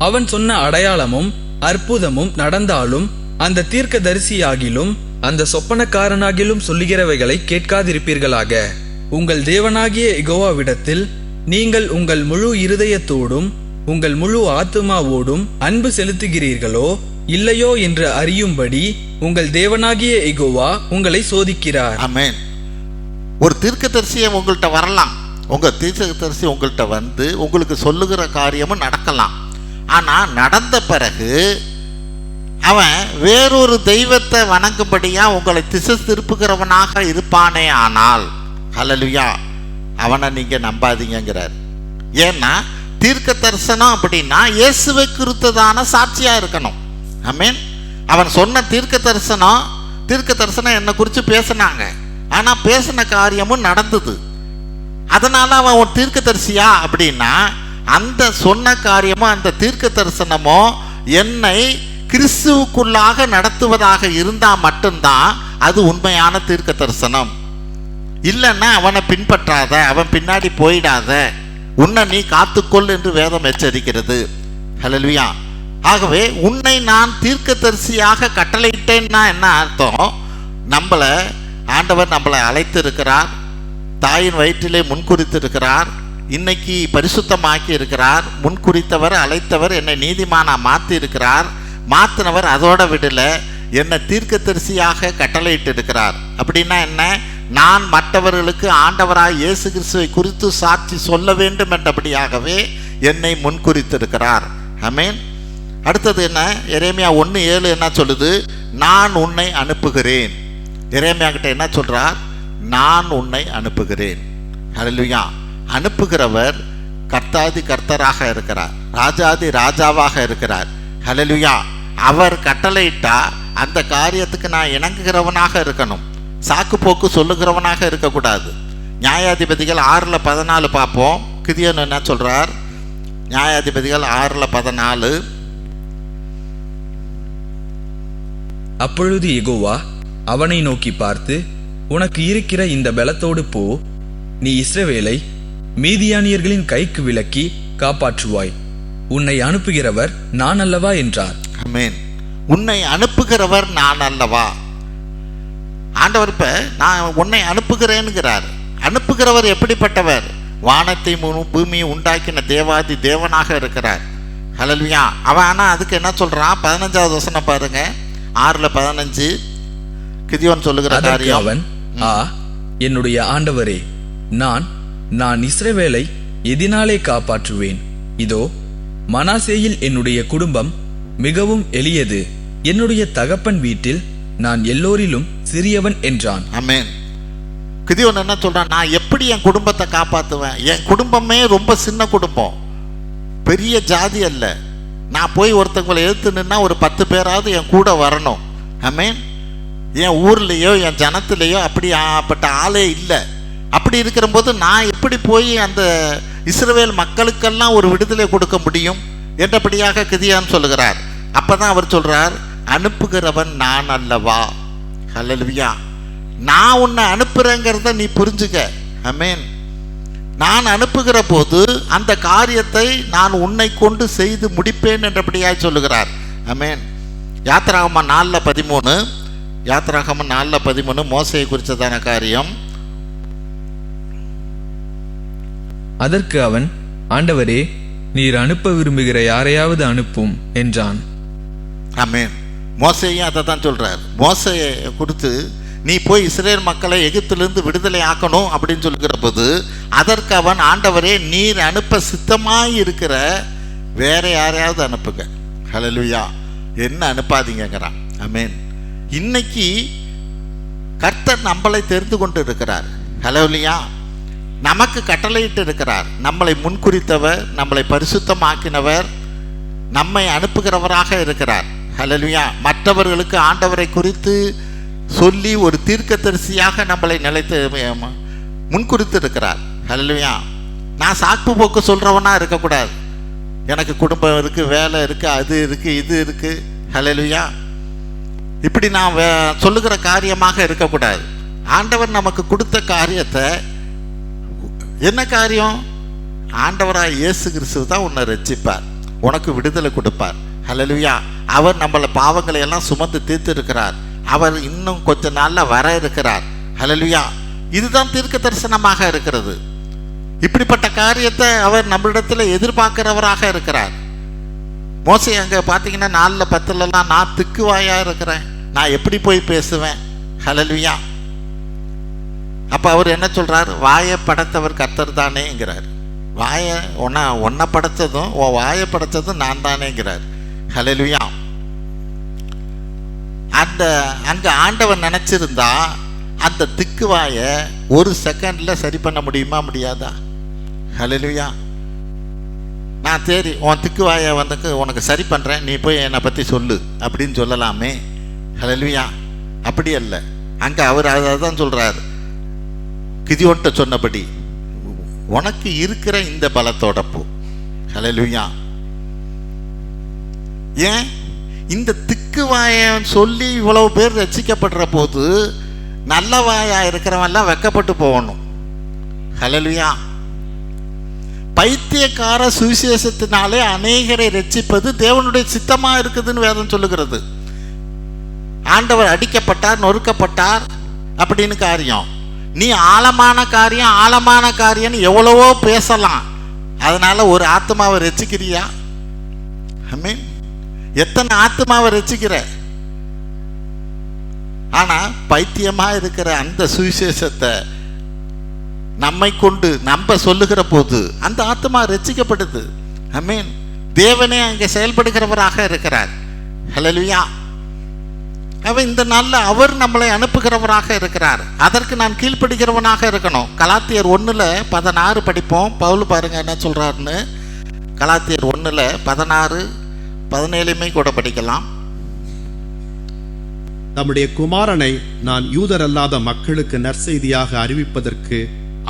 அவன் சொன்ன அடையாளமும் அற்புதமும் நடந்தாலும் அந்த தீர்க்கதரிசியாகிலும் அந்த சொப்பனக்காரனாகிலும் சொல்லுகிறவைகளை கேட்காதிருப்பீர்களாக. உங்கள் தேவனாகிய யெகோவாவிடத்தில் நீங்கள் உங்கள் முழு இருதயத்தோடும் உங்கள் முழு ஆத்துமாவோடும் அன்பு செலுத்துகிறீர்களோ இல்லையோ என்று அறியும்படி உங்கள் தேவனாகிய யெகோவா உங்களை சோதிக்கிறார். ஆமென். ஒரு தீர்க்கதரிசியை உங்கள்கிட்ட வரலாம். உங்க தீர்க்கதரிசி உங்கள்கிட்ட வந்து உங்களுக்கு சொல்லுகிற காரியமும் நடக்கலாம். ஆனா நடந்த பிறகு அவன் வேறொரு தெய்வத்தை வணங்கும்படியா உங்களை திசை திருப்புகிறவனாக இருப்பானே ஆனால், ஹல்லேலூயா, அவனை நீங்க நம்பாதீங்கிறார். ஏன்னா தீர்க்க தரிசனம் அப்படின்னா இயேசுவை குறித்ததான சாட்சியா இருக்கணும். ஆமென். அவன் சொன்ன தீர்க்க தரிசனம் என்னை குறித்து பேசினாங்க, ஆனா பேசின காரியமும் நடந்தது. அதனால அவன் ஒரு தீர்க்கதரிசியா அப்படின்னா அந்த சொன்ன காரியமோ அந்த தீர்க்க தரிசனமோ என்னை கிறிஸ்துவுக்குள்ளாக நடத்துவதாக இருந்தா மட்டும்தான் அது உண்மையான தீர்க்க தரிசனம். இல்லைன்னா அவனை பின்பற்றாத, அவன் பின்னாடி போயிடாத, உன்னை நீ காத்துக்கொள் என்று வேதம் எச்சரிக்கிறது. ஹல்லேலூயா. ஆகவே உன்னை நான் தீர்க்கதரிசியாக கட்டளையிட்டேன்னா என்ன அர்த்தம்? ஆண்டவர் நம்மளை அழைத்து இருக்கிறார், தாயின் வயிற்றிலே முன்குறித்து இருக்கிறார், இன்னைக்கு பரிசுத்தமாக்கி இருக்கிறார். முன்குறித்தவர், அழைத்தவர், என்னை நீதிமானா மாற்றி இருக்கிறார். மாற்றினவர் அதோட விடல, என்னை தீர்க்கதரிசியாக கட்டளையிட்டு இருக்கிறார். அப்படின்னா என்ன? நான் மற்றவர்களுக்கு ஆண்டவராய் இயேசு கிறிஸ்துவை குறித்து சாட்சி சொல்ல வேண்டும் என்றபடியாகவே என்னை முன்குறித்திருக்கிறார். ஆமென். அடுத்தது என்ன? எரேமியா 1:7 என்ன சொல்லுது? நான் உன்னை அனுப்புகிறேன். எரேமியா கிட்ட என்ன சொல்றார்? நான் உன்னை அனுப்புகிறேன். ஹல்லேலூயா. அனுப்புகிறவர் கர்த்தாதி கர்த்தராக இருக்கிறார், ராஜாதி ராஜாவாக இருக்கிறார். ஹல்லேலூயா. அவர் கட்டளையிட்டா அந்த காரியத்துக்கு நான் இணங்குகிறவனாக இருக்கணும், சாக்கு போக்கு சொல்லுகிறவனாக இருக்கக்கூடாது. நியாயாதிபதிகள் 6:14 பார்ப்போம். கிதியோன் என்ன சொல்றார்? நியாயாதிபதிகள் 6:14. அப்பொழுது யெகோவா அவனை நோக்கி பார்த்து, உனக்கு இருக்கிற இந்த பலத்தோடு போ, நீ இஸ்ரவேலை மீதியானியர்களின் கைக்கு விலக்கி காப்பாற்றுவாய், உன்னை அனுப்புகிறவர் நான் அல்லவா என்றார். ஆமென். உன்னை அனுப்புகிறவர் நான் அல்லவா? ஆண்டவர் இப்ப நான் உன்னை அனுப்புகிறேன்கிறார். அனுப்புகிறவர் எப்படிப்பட்டவர்? வானத்தை பூமியை உண்டாக்கின தேவாதி தேவனாக இருக்கிறார். ஹல்லேலூயா. அவன் ஆனா அதுக்கு என்ன சொல்றான்? 15வது வசனம் பாருங்க. 6:15 கிதியோன் சொல்லுகிற காரியம். அவன், என்னுடைய ஆண்டவரே, நான் இஸ்ரவேலை எதினாலே காப்பாற்றுவேன்? இதோ மனாசேயில் என்னுடைய குடும்பம் மிகவும் எளியது, என்னுடைய தகப்பன் வீட்டில் நான் எல்லோரிலும் சிறியவன் என்றான். ஆமென். கிதியோன் என்ன சொல்றான்? நான் எப்படி என் குடும்பத்தை காப்பாற்றுவேன்? என் குடும்பமே ரொம்ப சின்ன குடும்பம், பெரிய ஜாதி அல்ல. நான் போய் ஒருத்தவங்களை எதிர்த்து நின்னா ஒரு 10 பேராவது என் கூட வரணும். ஆமென். என் ஊர்லேயோ என் ஜனத்திலேயோ அப்படிப்பட்ட ஆளே இல்லை. அப்படி இருக்கிற போது நான் எப்படி போய் அந்த இஸ்ரவேல் மக்களுக்கெல்லாம் ஒரு விடுதலை கொடுக்க முடியும் என்றபடியாக கிதியோன் சொல்லுகிறார். அப்பதான் அவர் சொல்றார், அனுப்புகிறவன் நான் அல்லவா? ஹல்லேலூயா. நான் உன்னை அனுப்புறேங்கிறத நீ புரிஞ்சுக்க. ஆமென். நான் அனுப்புகிற போது அந்த காரியத்தை நான் உன்னை கொண்டு செய்து முடிப்பேன் என்றபடியாய் சொல்லுகிறார். ஆமென். யாத்திராகமம் 4:13, யாத்திராகமம் 4:13 மோசேயை குறித்ததான காரியம். அதற்கு அவன், ஆண்டவரே, நீர் அனுப்ப விரும்புகிற யாரையாவது அனுப்பும் என்றான். ஆமென். மோசேயும் அதை தான் சொல்றார். மோசையை கொடுத்து நீ போய் இஸ்ரேல் மக்களை எகிப்திலிருந்து விடுதலை ஆக்கணும் அப்படின்னு சொல்லுகிற போது அதற்கு அவன், ஆண்டவரே, நீர் அனுப்ப சித்தமாய் இருக்கிற வேற யாரையாவது அனுப்புங்க. ஹல்லேலூயா. என்ன அனுப்பாதீங்கிறான். ஆமென். இன்னைக்கு கர்த்தர் நம்மளை தெரிந்து கொண்டு இருக்கிறார். ஹல்லேலூயா. நமக்கு கட்டளையிட்டு இருக்கிறார். நம்மளை முன்குறித்தவர், நம்மளை பரிசுத்தமாக்கினவர், நம்மை அனுப்புகிறவராக இருக்கிறார். ஹல்லேலூயா. மற்றவர்களுக்கு ஆண்டவரை குறித்து சொல்லி ஒரு தீர்க்கதரிசியாக நம்மளை முன்குறித்து இருக்கிறார். ஹல்லேலூயா. நான் சாக்கு போக்கு சொல்றவனா இருக்கக்கூடாது. எனக்கு குடும்பம் இருக்கு, வேலை இருக்கு, அது இருக்கு, இது இருக்கு. ஹல்லேலூயா. இப்படி நான் சொல்லுகிற காரியமாக இருக்கக்கூடாது. ஆண்டவர் நமக்கு கொடுத்த காரியத்தை, என்ன காரியம்? ஆண்டவராக இயேசு கிறிஸ்து தான் உன்னை ரட்சிப்பார், உனக்கு விடுதலை கொடுப்பார். ஹல்லேலூயா. அவர் நம்மள பாவங்களை எல்லாம் சுமந்து தீர்த்து இருக்கிறார். அவர் இன்னும் கொஞ்ச நாள்ல வர இருக்கிறார். ஹல்லேலூயா. இதுதான் தீர்க்க தரிசனமாக இருக்கிறது. இப்படிப்பட்ட காரியத்தை அவர் நம்மளிடத்தில் எதிர்பார்க்கிறவராக இருக்கிறார். மோசே அங்கே பார்த்தீங்கன்னா 4:10 நான் திக்குவாயா இருக்கிறேன், நான் எப்படி போய் பேசுவேன்? ஹல்லேலூயா. அப்போ அவர் என்ன சொல்றார்? வாயை படைத்தவர் கர்த்தர் தானேங்கிறார். வாயை ஒன்றை படைத்ததும் உன் வாயை படைத்ததும் நான் தானேங்கிறார். ஹல்லேலூயா. அங்கே ஆண்டவன் நினச்சிருந்தா அந்த திக்குவாயை ஒரு செகண்டில் சரி பண்ண முடியுமா, முடியாதா? ஹல்லேலூயா. நான் சரி உன் திக்குவாயை உனக்கு சரி பண்ணுறேன், நீ போய் என்னை பற்றி சொல்லு அப்படின்னு சொல்லலாமே. ஹல்லேலூயா. அப்படி அல்ல. அங்கே அவர் அதை தான் சொல்கிறார். கிதியோன்ட்ட சொன்னபடி உனக்கு இருக்கிற இந்த பலத்தோட போ. ஹல்லேலூயா. ஏன் இந்த திக்குவாயை சொல்லி இவ்வளவு பேர் ரட்சிக்கப்படுற போது நல்ல வாயா இருக்கிறவெல்லாம் வெக்கப்பட்டு போகணும். ஹல்லேலூயா. பைத்தியக்கார சுவிசேஷத்தினாலே அநேகரை ரட்சிப்பது தேவனுடைய சித்தமா இருக்குதுன்னு வேதம் சொல்லுகிறது. ஆண்டவர் அடிக்கப்பட்டார், நொறுக்கப்பட்டார் அப்படின்னு காரியம். நீ ஆழமான காரியம் எவ்வளவோ பேசலாம். அதனால ஒரு ஆத்மாவை ரட்சிக்கிறியா? ஆமென். எத்தனை ஆத்மாவை ரட்சிக்கிற? ஆனா பைத்தியமா இருக்கிற அந்த சுவிசேஷத்தை நம்மை கொண்டு நம்ம சொல்லுகிற போது அந்த ஆத்மா ரட்சிக்கப்படுது. ஆமென். தேவனே அங்கே செயல்படுகிறவராக இருக்கிறார். ஹல்லேலூயா. அவன் இந்த நாளில் அவர் நம்மளை அனுப்புகிறவராக இருக்கிறார். அதற்கு நான் கீழ்ப்படுகிறவனாக இருக்கணும். கலாத்தியர் 1:16 படிப்போம். பவுல் பாருங்க என்ன சொல்றாருன்னு. கலாத்தியர் 1:16-17 கூட படிக்கலாம். தம்முடைய குமாரனை நான் யூதரல்லாத மக்களுக்கு நற்செய்தியாக அறிவிப்பதற்கு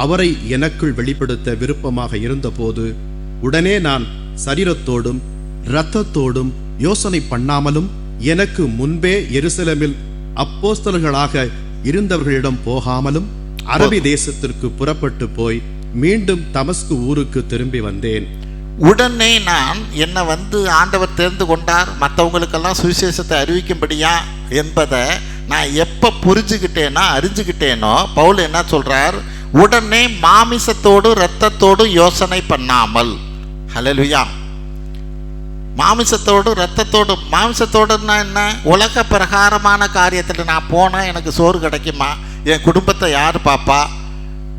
அவரை எனக்குள் வெளிப்படுத்த விருப்பமாக இருந்தபோது உடனே நான் சரீரத்தோடும் இரத்தத்தோடும் யோசனை பண்ணாமலும் எனக்கு முன்பே எருசலேமில் அப்போஸ்தலர்களாக இருந்தவர்களிடம் போகாமலும் அரபி தேசத்திற்கு புறப்பட்டு போய் மீண்டும் தமஸ்கு ஊருக்கு திரும்பி வந்தேன். உடனே நான் என்னை ஆண்டவர் தெரிந்து கொண்டார் மற்றவங்களுக்கெல்லாம் சுவிசேஷத்தை அறிவிக்கும்படியா என்பதை நான் எப்போ அறிஞ்சுக்கிட்டேனோ பவுல் என்ன சொல்றார்? உடனே மாமிசத்தோடு இரத்தத்தோடு யோசனை பண்ணாமல். ஹல்லேலூயா. மாமிசத்தோடுன்னா என்ன? உலக பிரகாரமான காரியத்தில் நான் போனால் எனக்கு சோறு கிடைக்குமா? என் குடும்பத்தை யார் பாப்பா?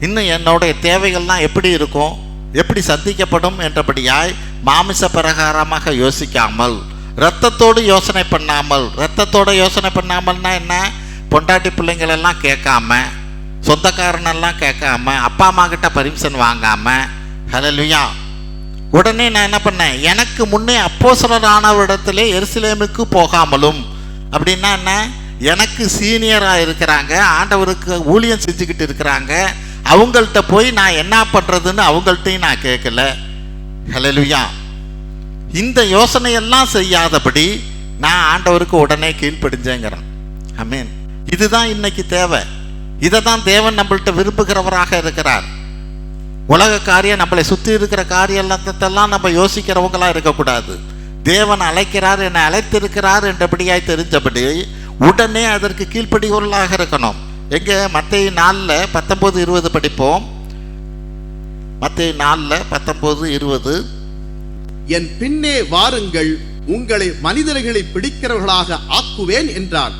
இன்னும் என்னுடைய தேவைகள்லாம் எப்படி இருக்கும், எப்படி சந்திக்கப்படும் என்றபடியாய் மாமிச பிரகாரமாக யோசிக்காமல், இரத்தத்தோடு யோசனை பண்ணாமல்னா என்ன? பொண்டாட்டி பிள்ளைங்களெல்லாம் கேட்காம, சொந்தக்காரனெல்லாம் கேட்காம, அப்பா அம்மா கிட்ட பர்மிஷன் வாங்காம. ஹல்லேலூயா. உடனே நான் என்ன பண்ணேன்? எனக்கு முன்னே அப்போஸ்தலரானவரிடத்திலே எருசலேமுக்கு போகாமலும். அப்படின்னா என்ன? எனக்கு சீனியராக இருக்கிறாங்க, ஆண்டவருக்கு ஊழியம் செஞ்சுக்கிட்டு இருக்கிறாங்க, அவங்கள்ட்ட போய் நான் என்ன பண்ணுறதுன்னு அவங்கள்ட்டையும் நான் கேட்கல. ஹல்லேலூயா. இந்த யோசனையெல்லாம் செய்யாதபடி நான் ஆண்டவருக்கு உடனே கீழ்ப்படிஞ்சேங்கிறேன். ஆமென். இதுதான் இன்னைக்கு தேவை. இதை தான் தேவன் நம்மள்கிட்ட விரும்புகிறவராக இருக்கிறார். உலக காரியம், நம்மளை சுற்றி இருக்கிற காரியம் எல்லாத்தெல்லாம் நம்ம யோசிக்கிறவங்களா இருக்கக்கூடாது. தேவன் அழைக்கிறார், என்னை அழைத்திருக்கிறார் என்றபடியாய் தெரிஞ்சபடி உடனே அதற்கு கீழ்ப்படிகளாக இருக்கணும். எங்கே? மத்தேயு 4:19-20 படிப்போம். மத்தேயு 4:19-20. என் பின்னே வாருங்கள், உங்களை மனிதர்களை பிடிக்கிறவர்களாக ஆக்குவேன் என்றார்.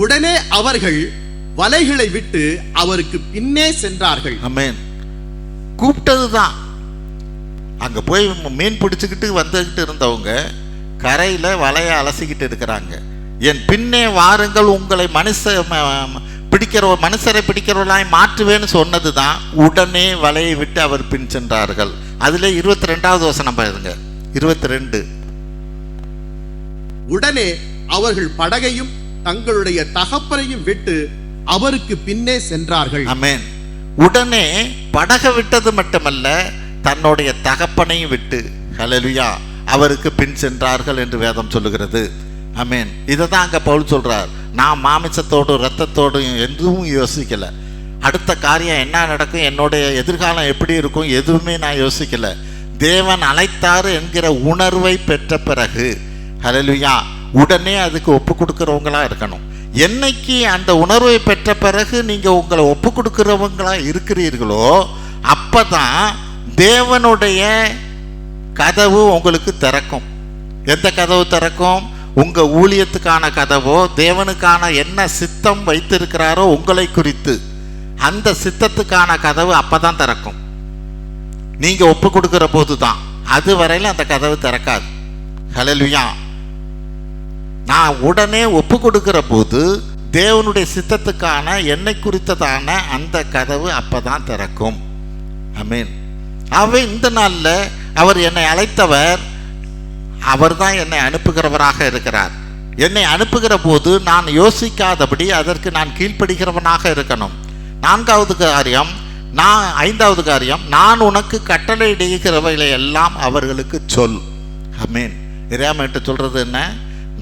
உடனே அவர்கள் வலைகளை விட்டு அவருக்கு பின்னே சென்றார்கள். ஆமென். கூப்பிட்டதுதான். அங்க போய் மீன் பிடிச்சுக்கிட்டு வந்துகிட்டு இருந்தவங்க கரையில வலையை அலசிக்கிட்டு இருக்கிறாங்க. என் பின்னே வாருங்கள், உங்களை மனுஷரை பிடிக்கிறவர்களாய் மாற்றுவேன்னு சொன்னதுதான். உடனே வலையை விட்டு அவர் பின் சென்றார்கள். அதுல 22வது வசனம் பாருங்க. 22. உடனே அவர்கள் படகையும் தங்களுடைய தகப்பனையும் விட்டு அவருக்கு பின்னே சென்றார்கள். ஆமென். உடனே படகை விட்டது மட்டுமல்ல, தன்னுடைய தகப்பனையும் விட்டு, ஹல்லேலூயா, அவருக்கு பின் சென்றார்கள் என்று வேதம் சொல்லுகிறது. ஆமென். இதை தான் அங்கே பவுல் சொல்றார். நான் மாமிசத்தோடும் இரத்தத்தோடும் எதுவும் யோசிக்கல. அடுத்த காரியம் என்ன நடக்கும், என்னுடைய எதிர்காலம் எப்படி இருக்கும், எதுவுமே நான் யோசிக்கல. தேவன் அழைத்தார் என்கிற உணர்வை பெற்ற பிறகு, ஹல்லேலூயா, உடனே அதுக்கு ஒப்பு கொடுக்கிறவங்களா இருக்கணும். என்னைக்கு அந்த உணர்வை பெற்ற பிறகு நீங்க உங்களை ஒப்பு கொடுக்கிறவங்களா இருக்கிறீர்களோ, அப்பதான் தேவனுடைய கதவு உங்களுக்கு திறக்கும். எந்த கதவு திறக்கும்? உங்க ஊழியத்துக்கான கதவோ, தேவனுக்கான என்ன சித்தம் வைத்திருக்கிறாரோ உங்களை குறித்து, அந்த சித்தத்துக்கான கதவு அப்பதான் திறக்கும். நீங்க ஒப்பு கொடுக்கிற போதுதான். அது வரையில அந்த கதவு திறக்காது. ஹல்லேலூயா. நான் உடனே ஒப்பு கொடுக்கிற போது தேவனுடைய சித்தத்துக்கான என்னை குறித்ததான அந்த கதவு அப்பதான் திறக்கும். ஆமென். இந்த நாள்ல அவர் என்னை அழைத்தவர், அவர் தான் என்னை அனுப்புகிறவராக இருக்கிறார். என்னை அனுப்புகிற போது நான் யோசிக்காதபடி அதற்கு நான் கீழ்ப்படுகிறவனாக இருக்கணும். 5வது காரியம், நான் உனக்கு கட்டளையிடுகிறவைகளை எல்லாம் அவர்களுக்கு சொல். ஆமென். இறைமையிட்டு சொல்றது என்ன?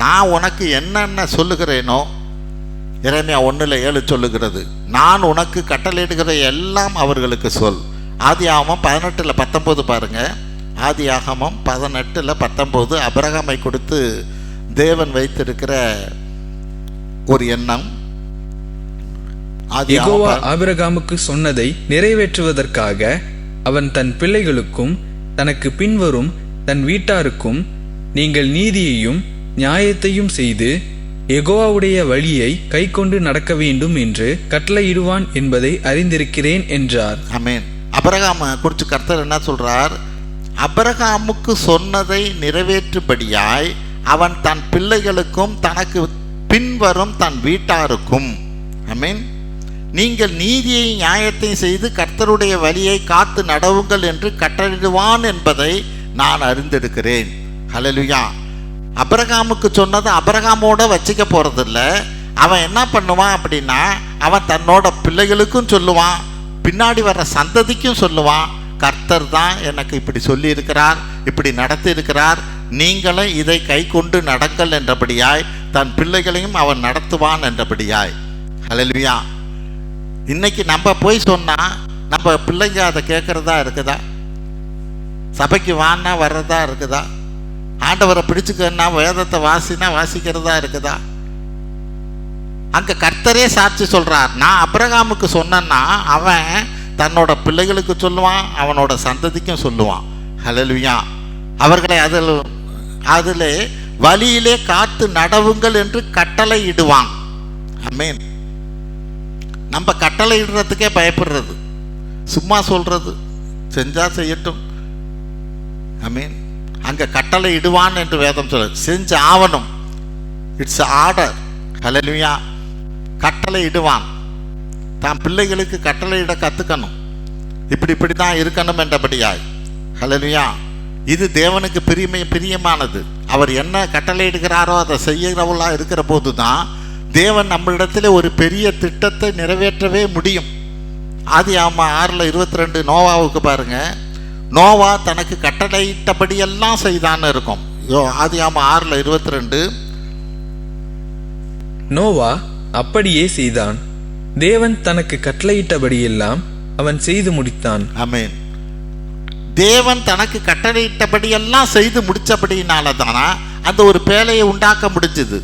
நான் உனக்கு என்னென்ன சொல்லுகிறேனோ, எரேமியா 1:7 சொல்லுகிறது, நான் உனக்கு கட்டளையிடுகிற எல்லாம் அவர்களுக்கு சொல். ஆதியாகமம் 18:19 பாருங்க. ஆதியாகமம் 18:19 அபிரகாமை கொடுத்து தேவன் வைத்திருக்கிற ஒரு எண்ணம். யெகோவா ஆபிரகாமுக்கு சொன்னதை நிறைவேற்றுவதற்காக அவன் தன் பிள்ளைகளுக்கும் தனக்கு பின்வரும் தன் வீட்டாருக்கும் நீங்கள் நீதியையும் நியாயத்தையும் செய்து யெகோவாவுடைய வழியை கைக்கொண்டு நடக்க வேண்டும் என்று கட்டளையிடுவான் என்பதை அறிந்திருக்கிறேன் என்றார். ஆமென். அபிரகாமை குறித்து கர்த்தர் என்ன சொல்றார்? அபிரகாமுக்கு சொன்னதை நிறைவேற்றும்படியாய் அவன் தன் பிள்ளைகளுக்கும் தனக்கு பின்வரும் தன் வீட்டாருக்கும், ஆமென், நீங்கள் நீதியை நியாயத்தையும் செய்து கர்த்தருடைய வழியை காத்து நடவுங்கள் என்று கட்டளையிடுவான் என்பதை நான் அறிந்திருக்கிறேன். ஹல்லேலூயா. அபிரகாமுக்கு சொன்னது அபிரகாமோட வச்சுக்க போறதில்ல. அவன் என்ன பண்ணுவான் அப்படின்னா, அவன் தன்னோட பிள்ளைகளுக்கும் சொல்லுவான், பின்னாடி வர்ற சந்ததிக்கும் சொல்லுவான், கர்த்தர் தான் எனக்கு இப்படி சொல்லி இருக்கிறார், இப்படி நடத்தி இருக்கிறார், நீங்களும் இதை கை கொண்டு நடங்கள் என்றபடியாய் தன் பிள்ளைகளையும் அவன் நடத்துவான் என்றபடியாய். ஹல்லேலூயா. இன்னைக்கு நம்ம போய் சொன்னா நம்ம பிள்ளைங்க அதை கேட்கறதா இருக்குதா? சபைக்கு வான்னா வர்றதா இருக்குதா? ஆண்டவரை பிடிச்சுக்கன்னா வேதத்தை வாசிக்கிறதா இருக்குதா? அங்க கர்த்தரே சாட்சி சொல்றார். நான் அபிரகாமுக்கு சொன்னேன்னா அவன் தன்னோட பிள்ளைகளுக்கு சொல்லுவான், அவனோட சந்ததிக்கும் சொல்லுவான். ஹல்லேலூயா. அவர்களை அதில் வழியிலே காத்து நடவுங்கள் என்று கட்டளை இடுவான். ஆமென். நம்ம கட்டளை இடுறதுக்கே பயப்படுறது, சும்மா சொல்றது, செஞ்சா செய்யட்டும். ஆமென். அங்க கட்டளை இடுவான் என்று வேதம் சொல்ல, செஞ்சு ஆவணும். It's order. ஹல்லேலூயா. கட்டளை இடுவான். தான் பிள்ளைகளுக்கு கட்டளையிட கத்துக்கணும். இப்படி தான் இருக்கணும் என்றபடியாய். ஹல்லேலூயா. இது தேவனுக்கு பிரியமானது. அவர் என்ன கட்டளையிடுகிறாரோ அதை செய்கிறவளா இருக்கிற போது தான் தேவன் நம்மளிடத்தில் ஒரு பெரிய திட்டத்தை நிறைவேற்றவே முடியும். ஆதியாகமம் 6:22 நோவாவுக்கு பாருங்க. நோவா தனக்கு கட்டளையிட்டபடியெல்லாம் செய்தான்னு இருக்கும். ஆதியாகமம் 6:22. நோவா அப்படியே செய்தான். தேவன் தனக்கு கட்டளையிட்டபடியெல்லாம் அவன் செய்து முடித்தான். ஆமென். தேவன் தனக்கு கட்டளையிட்டபடியெல்லாம் செய்து முடித்தபடினால தானா அந்த ஒரு பேழையை உண்டாக்க முடிஞ்சுது.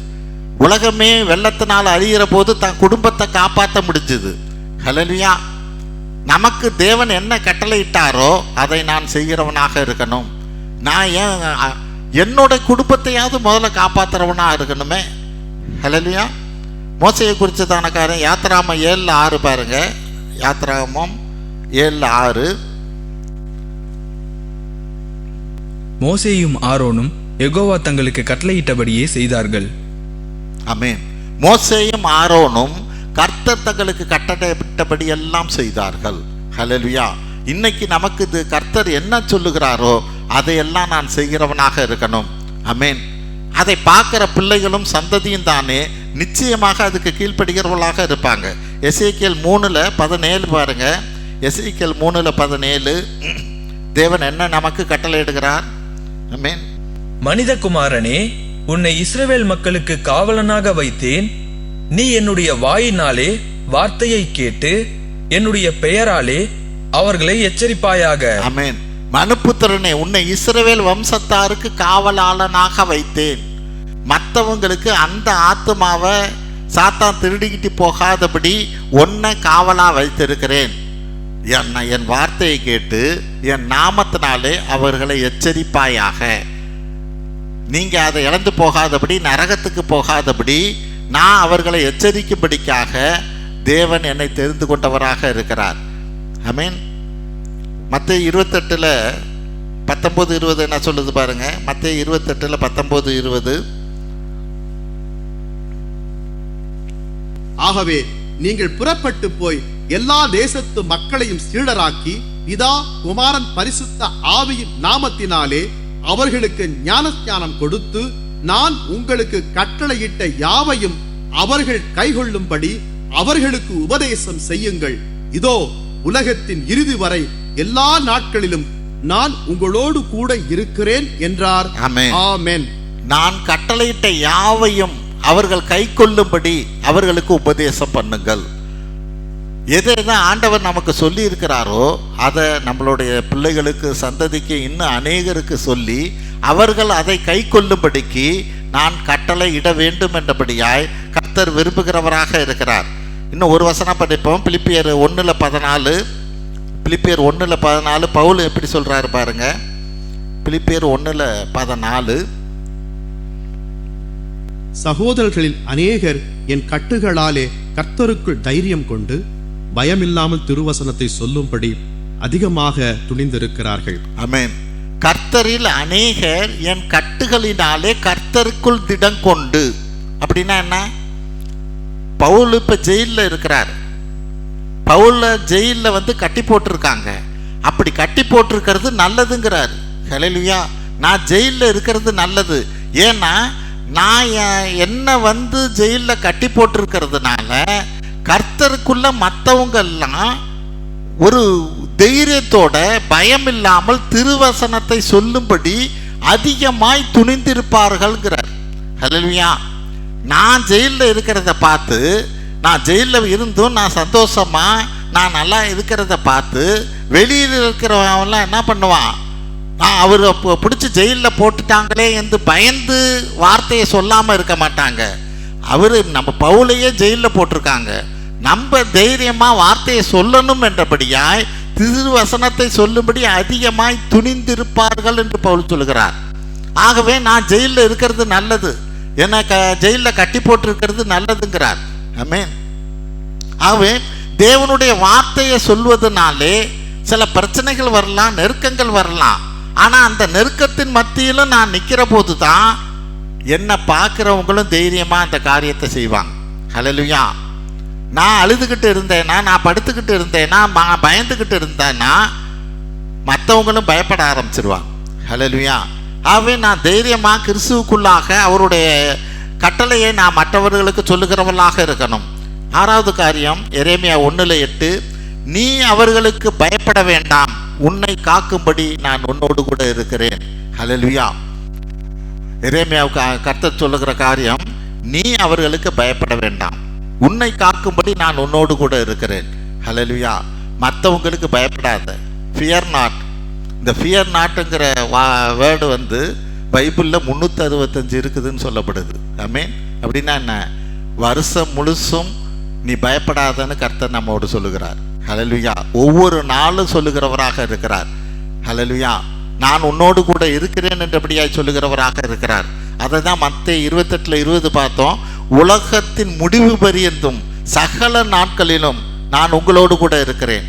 உலகமே வெள்ளத்தினால் அழிகிற போது தன் குடும்பத்தை காப்பாற்ற முடிஞ்சுது. ஹல்லேலூயா. நமக்கு தேவன் என்ன கட்டளையிட்டாரோ அதை நான் செய்கிறவனாக இருக்கணும். நான் என்னோட குடும்பத்தையாவது முதல்ல காப்பாற்றுறவனாக இருக்கணுமே. ஹல்லேலூயா. மோசையை குறித்ததான காரியம் யாத்திராமம் 7:6 பாருங்க. யாத்திராமம் 7:6. மோசேயும் ஆரோனும் யெகோவா தங்களுக்கு கட்டளையிட்டபடியே செய்தார்கள். ஆமென். மோசேயும் ஆரோனும் கர்த்தர் தங்களுக்கு கட்டளையிட்டபடி எல்லாம் செய்தார்கள். ஹல்லேலூயா. இன்னைக்கு நமக்கு இது கர்த்தர் என்ன சொல்லுகிறாரோ அதையெல்லாம் நான் செய்கிறவனாக இருக்கணும். ஆமென். அதை பார்க்குற பிள்ளைகளும் சந்ததியும் தானே நிச்சயமாக அதுக்கு கீழ்ப்படுகிறவர்களாக இருப்பாங்க. எசேக்கியேல் 3:17 பாருங்க. எசேக்கியேல் 3:17 தேவன் என்ன நமக்கு கட்டளையிடுகிறார்? ஆமென். மனிதகுமாரனே, உன்னை இஸ்ரவேல் மக்களுக்கு காவலனாக வைத்தேன். நீ என்னுடைய வாயினாலே வார்த்தையை கேட்டு என்னுடைய பெயராலே அவர்களை எச்சரிப்பாயாக. ஆமென். மனுப்புத்திரனே, உன்னை இஸ்ரவேல் வம்சத்தாருக்கு காவலாளனாக வைத்தேன். மற்றவங்களுக்கு அந்த ஆத்துமாவை சாத்தான் திருடிக்கிட்டு போகாதபடி உன்னை காவலா வைத்திருக்கிறேன். என் வார்த்தையை கேட்டு என் நாமத்தினாலே அவர்களை எச்சரிப்பாயாக. நீங்க அதை இழந்து போகாதபடி, நரகத்துக்கு போகாதபடி நான் அவர்களை எச்சரிக்கும்படிக்காக தேவன் என்னை தெரிந்து கொண்டவராக இருக்கிறார். ஆமென். மத்தேயு 28:19-20 என்ன சொல்லுது பாருங்க. மத்தேயு 28:19-20. ஆகவே நீங்கள் புறப்பட்டு போய் எல்லா தேசத்து மக்களையும் சீடராக்கி பிதா குமாரன் பரிசுத்த ஆவியின் நாமத்தினாலே அவர்களுக்கு ஞானஸ்நானம் கொடுத்து நான் உங்களுக்கு கட்டளையிட்ட யாவையும் அவர்கள் கைக்கொள்ளும்படி அவர்களுக்கு உபதேசம் செய்யுங்கள். இதோ உலகத்தின் இறுதி வரை எல்லா நாட்களிலும் நான் உங்களோடு கூட இருக்கிறேன் என்றார். ஆமென். நான் கட்டளையிட்ட யாவையும் அவர்கள் கைக்கொள்ளும்படி அவர்களுக்கு உபதேசம் பண்ணுங்கள். எதை ஆண்டவர் நமக்கு சொல்லி இருக்கிறாரோ அதை நம்மளுடைய பிள்ளைகளுக்கு, சந்ததிக்கு, இன்னும் அநேகருக்கு சொல்லி அவர்கள் அதை கை கொள்ளும்படிக்கு நான் கட்டளை இட வேண்டும் என்றபடியாய் கர்த்தர் விரும்புகிறவராக இருக்கிறார். இன்னும் ஒரு வசனம் படிப்போம். பிலிப்பியர் 1:14. பிலிப்பியர் 1:14 பவுல் எப்படி சொல்றாரு பாருங்க. பிலிப்பியர் 1:14. சகோதரர்களில் அநேகர் என் கட்டுகளாலே கர்த்தருக்குள் தைரியம் கொண்டு பயமில்லாமல் திருவசனத்தை சொல்லும்படி அதிகமாக துணிந்திருக்கிறார்கள். ஆமென். கர்த்தரில் அநேகர் என் கட்டுகளினாலே கர்த்தருக்குள் திடம் கொண்டு. அப்படின்னா என்ன? பவுல் இப்ப ஜெயிலில் இருக்கிறார். பவுல ஜெயிலில் கட்டி போட்டிருக்காங்க. அப்படி கட்டி போட்டிருக்கிறது நல்லதுங்கிறார். ஹல்லேலூயா. நான் ஜெயிலில் இருக்கிறது நல்லது. ஏன்னா நான் என்ன ஜெயிலில் கட்டி போட்டிருக்கிறதுனால கர்த்தருக்குள்ள மற்றவங்கெல்லாம் ஒரு தைரியத்தோட பயம் இல்லாமல் திருவசனத்தை சொல்லும்படி அதிகமாய் துணிந்திருப்பார்கள்ங்கிறார். ஹல்லேலூயா. நான் ஜெயிலில் இருக்கிறத பார்த்து, நான் ஜெயிலில் இருந்தும் நான் சந்தோஷமா நான் நல்லா இருக்கிறத பார்த்து வெளியில் இருக்கிறவங்களாம் என்ன பண்ணுவான்? நான் அவர் பிடிச்சி ஜெயிலில் போட்டுட்டாங்களே என்று பயந்து வார்த்தையை சொல்லாமல் இருக்க மாட்டாங்க. அவர் நம்ம பவுலையே ஜெயிலில் போட்டிருக்காங்க. நம்ம தைரியமாக வார்த்தையை சொல்லணும் என்றபடியாய் திருவசனத்தை சொல்லும்படி அதிகமாய் துணிந்திருப்பார்கள் என்று பவுல் சொல்கிறார். ஆகவே நான் ஜெயிலில் இருக்கிறது நல்லது, என்ன ஜெயிலில் கட்டி போட்டிருக்கிறது நல்லதுங்கிறார். ஆமென். ஆகவே தேவனுடைய வார்த்தையை சொல்வதனாலே சில பிரச்சனைகள் வரலாம், நெருக்கங்கள் வரலாம். ஆனால் அந்த நெருக்கத்தின் மத்தியிலும் நான் நிற்கிற போது தான் என்னை பார்க்குறவங்களும் தைரியமாக அந்த காரியத்தை செய்வாங்க. ஹல்லேலூயா. நான் அழுதுகிட்டு இருந்தேன்னா, நான் படுத்துக்கிட்டு இருந்தேன்னா, பயந்துக்கிட்டு இருந்தேன்னா மற்றவங்களும் பயப்பட ஆரம்பிச்சிருவாங்க. ஹல்லேலூயா. ஆகவே நான் தைரியமாக கிறிஸ்துவுக்குள்ளாக அவருடைய கட்டளையை நான் மற்றவர்களுக்கு சொல்லுகிறவர்களாக இருக்கணும். 6வது காரியம் எரேமியா 1:8. நீ அவர்களுக்கு பயப்பட வேண்டாம், உன்னை காக்கும்படி நான் உன்னோடு கூட இருக்கிறேன். ஹல்லேலூயா. எரேமியாவுக்கு கர்த்தர் சொல்லுகிற காரியம், நீ அவர்களுக்கு பயப்பட வேண்டாம், உன்னை காக்கும்படி நான் உன்னோடு கூட இருக்கிறேன். ஹல்லேலூயா. மற்றவங்களுக்கு பயப்படாத. Fear not. இந்த ஃபியர் நாட்டுங்கிற வேர்டு வந்து பைபிளில் 365 இருக்குதுன்னு சொல்லப்படுது. ஆமென். அப்படின்னா என்ன? வருஷம் முழுசும் நீ பயப்படாதன்னு கர்த்தர் நம்மோடு சொல்லுகிறார். ஹல்லேலூயா. ஒவ்வொரு நாளும் சொல்லுகிறவராக இருக்கிறார். ஹல்லேலூயா. நான் உன்னோடு கூட இருக்கிறேன் என்றபடியாய் சொல்லுகிறவராக இருக்கிறார். அதை தான் மத்தேயு 28:20 பார்த்தோம். உலகத்தின் முடிவு பரியந்தும் சகல நாட்களிலும் நான் உங்களோடு கூட இருக்கிறேன்.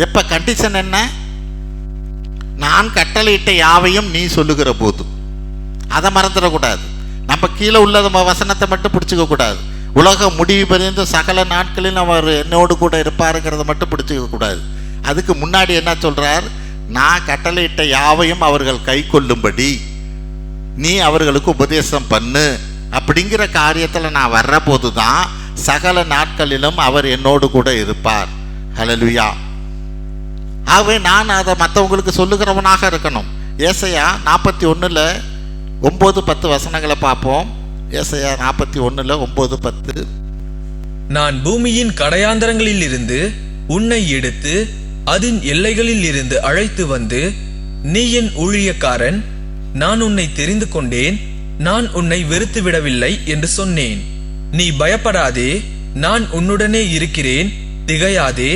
எப்போ? கண்டிஷன் என்ன? நான் கட்டளையிட்ட யாவையும் நீ சொல்லுகிற போது. அதை மறந்துடக்கூடாது. நம்ம கீழே உள்ள வசனத்தை மட்டும் பிடிச்சிக்க கூடாது. உலகம் முடிவு பரியந்தும் சகல நாட்களிலும் அவர் என்னோடு கூட இருப்பாருங்கிறத மட்டும் பிடிச்சிக்க கூடாது. அதுக்கு முன்னாடி என்ன சொல்றார்? நான் கட்டளையிட்ட யாவையும் அவர்கள் கை கொள்ளும்படி நீ அவர்களுக்கு உபதேசம் பண்ணு. அப்படிங்கிற காரியத்தில் நான் வர்ற போது தான் சகல நாட்களிலும் அவர் என்னோடு கூட இருப்பார். ஹல்லேலூயா. ஆகவே நான் அதை மற்றவங்களுக்கு சொல்லுகிறவனாக இருக்கணும். ஏசாயா 41:9-10 வசனங்களை பார்ப்போம். ஏசாயா 41:9-10. நான் பூமியின் கடையாந்தரங்களில் இருந்து உன்னை எடுத்து அதன் எல்லைகளில் இருந்து அழைத்து வந்து, நீ என் ஊழியக்காரன், நான் உன்னை தெரிந்து கொண்டேன், நான் உன்னை வெறுத்து விடவில்லை என்று சொன்னேன். நீ பயப்படாதே, நான் உன்னுடனே இருக்கிறேன், திகையாதே,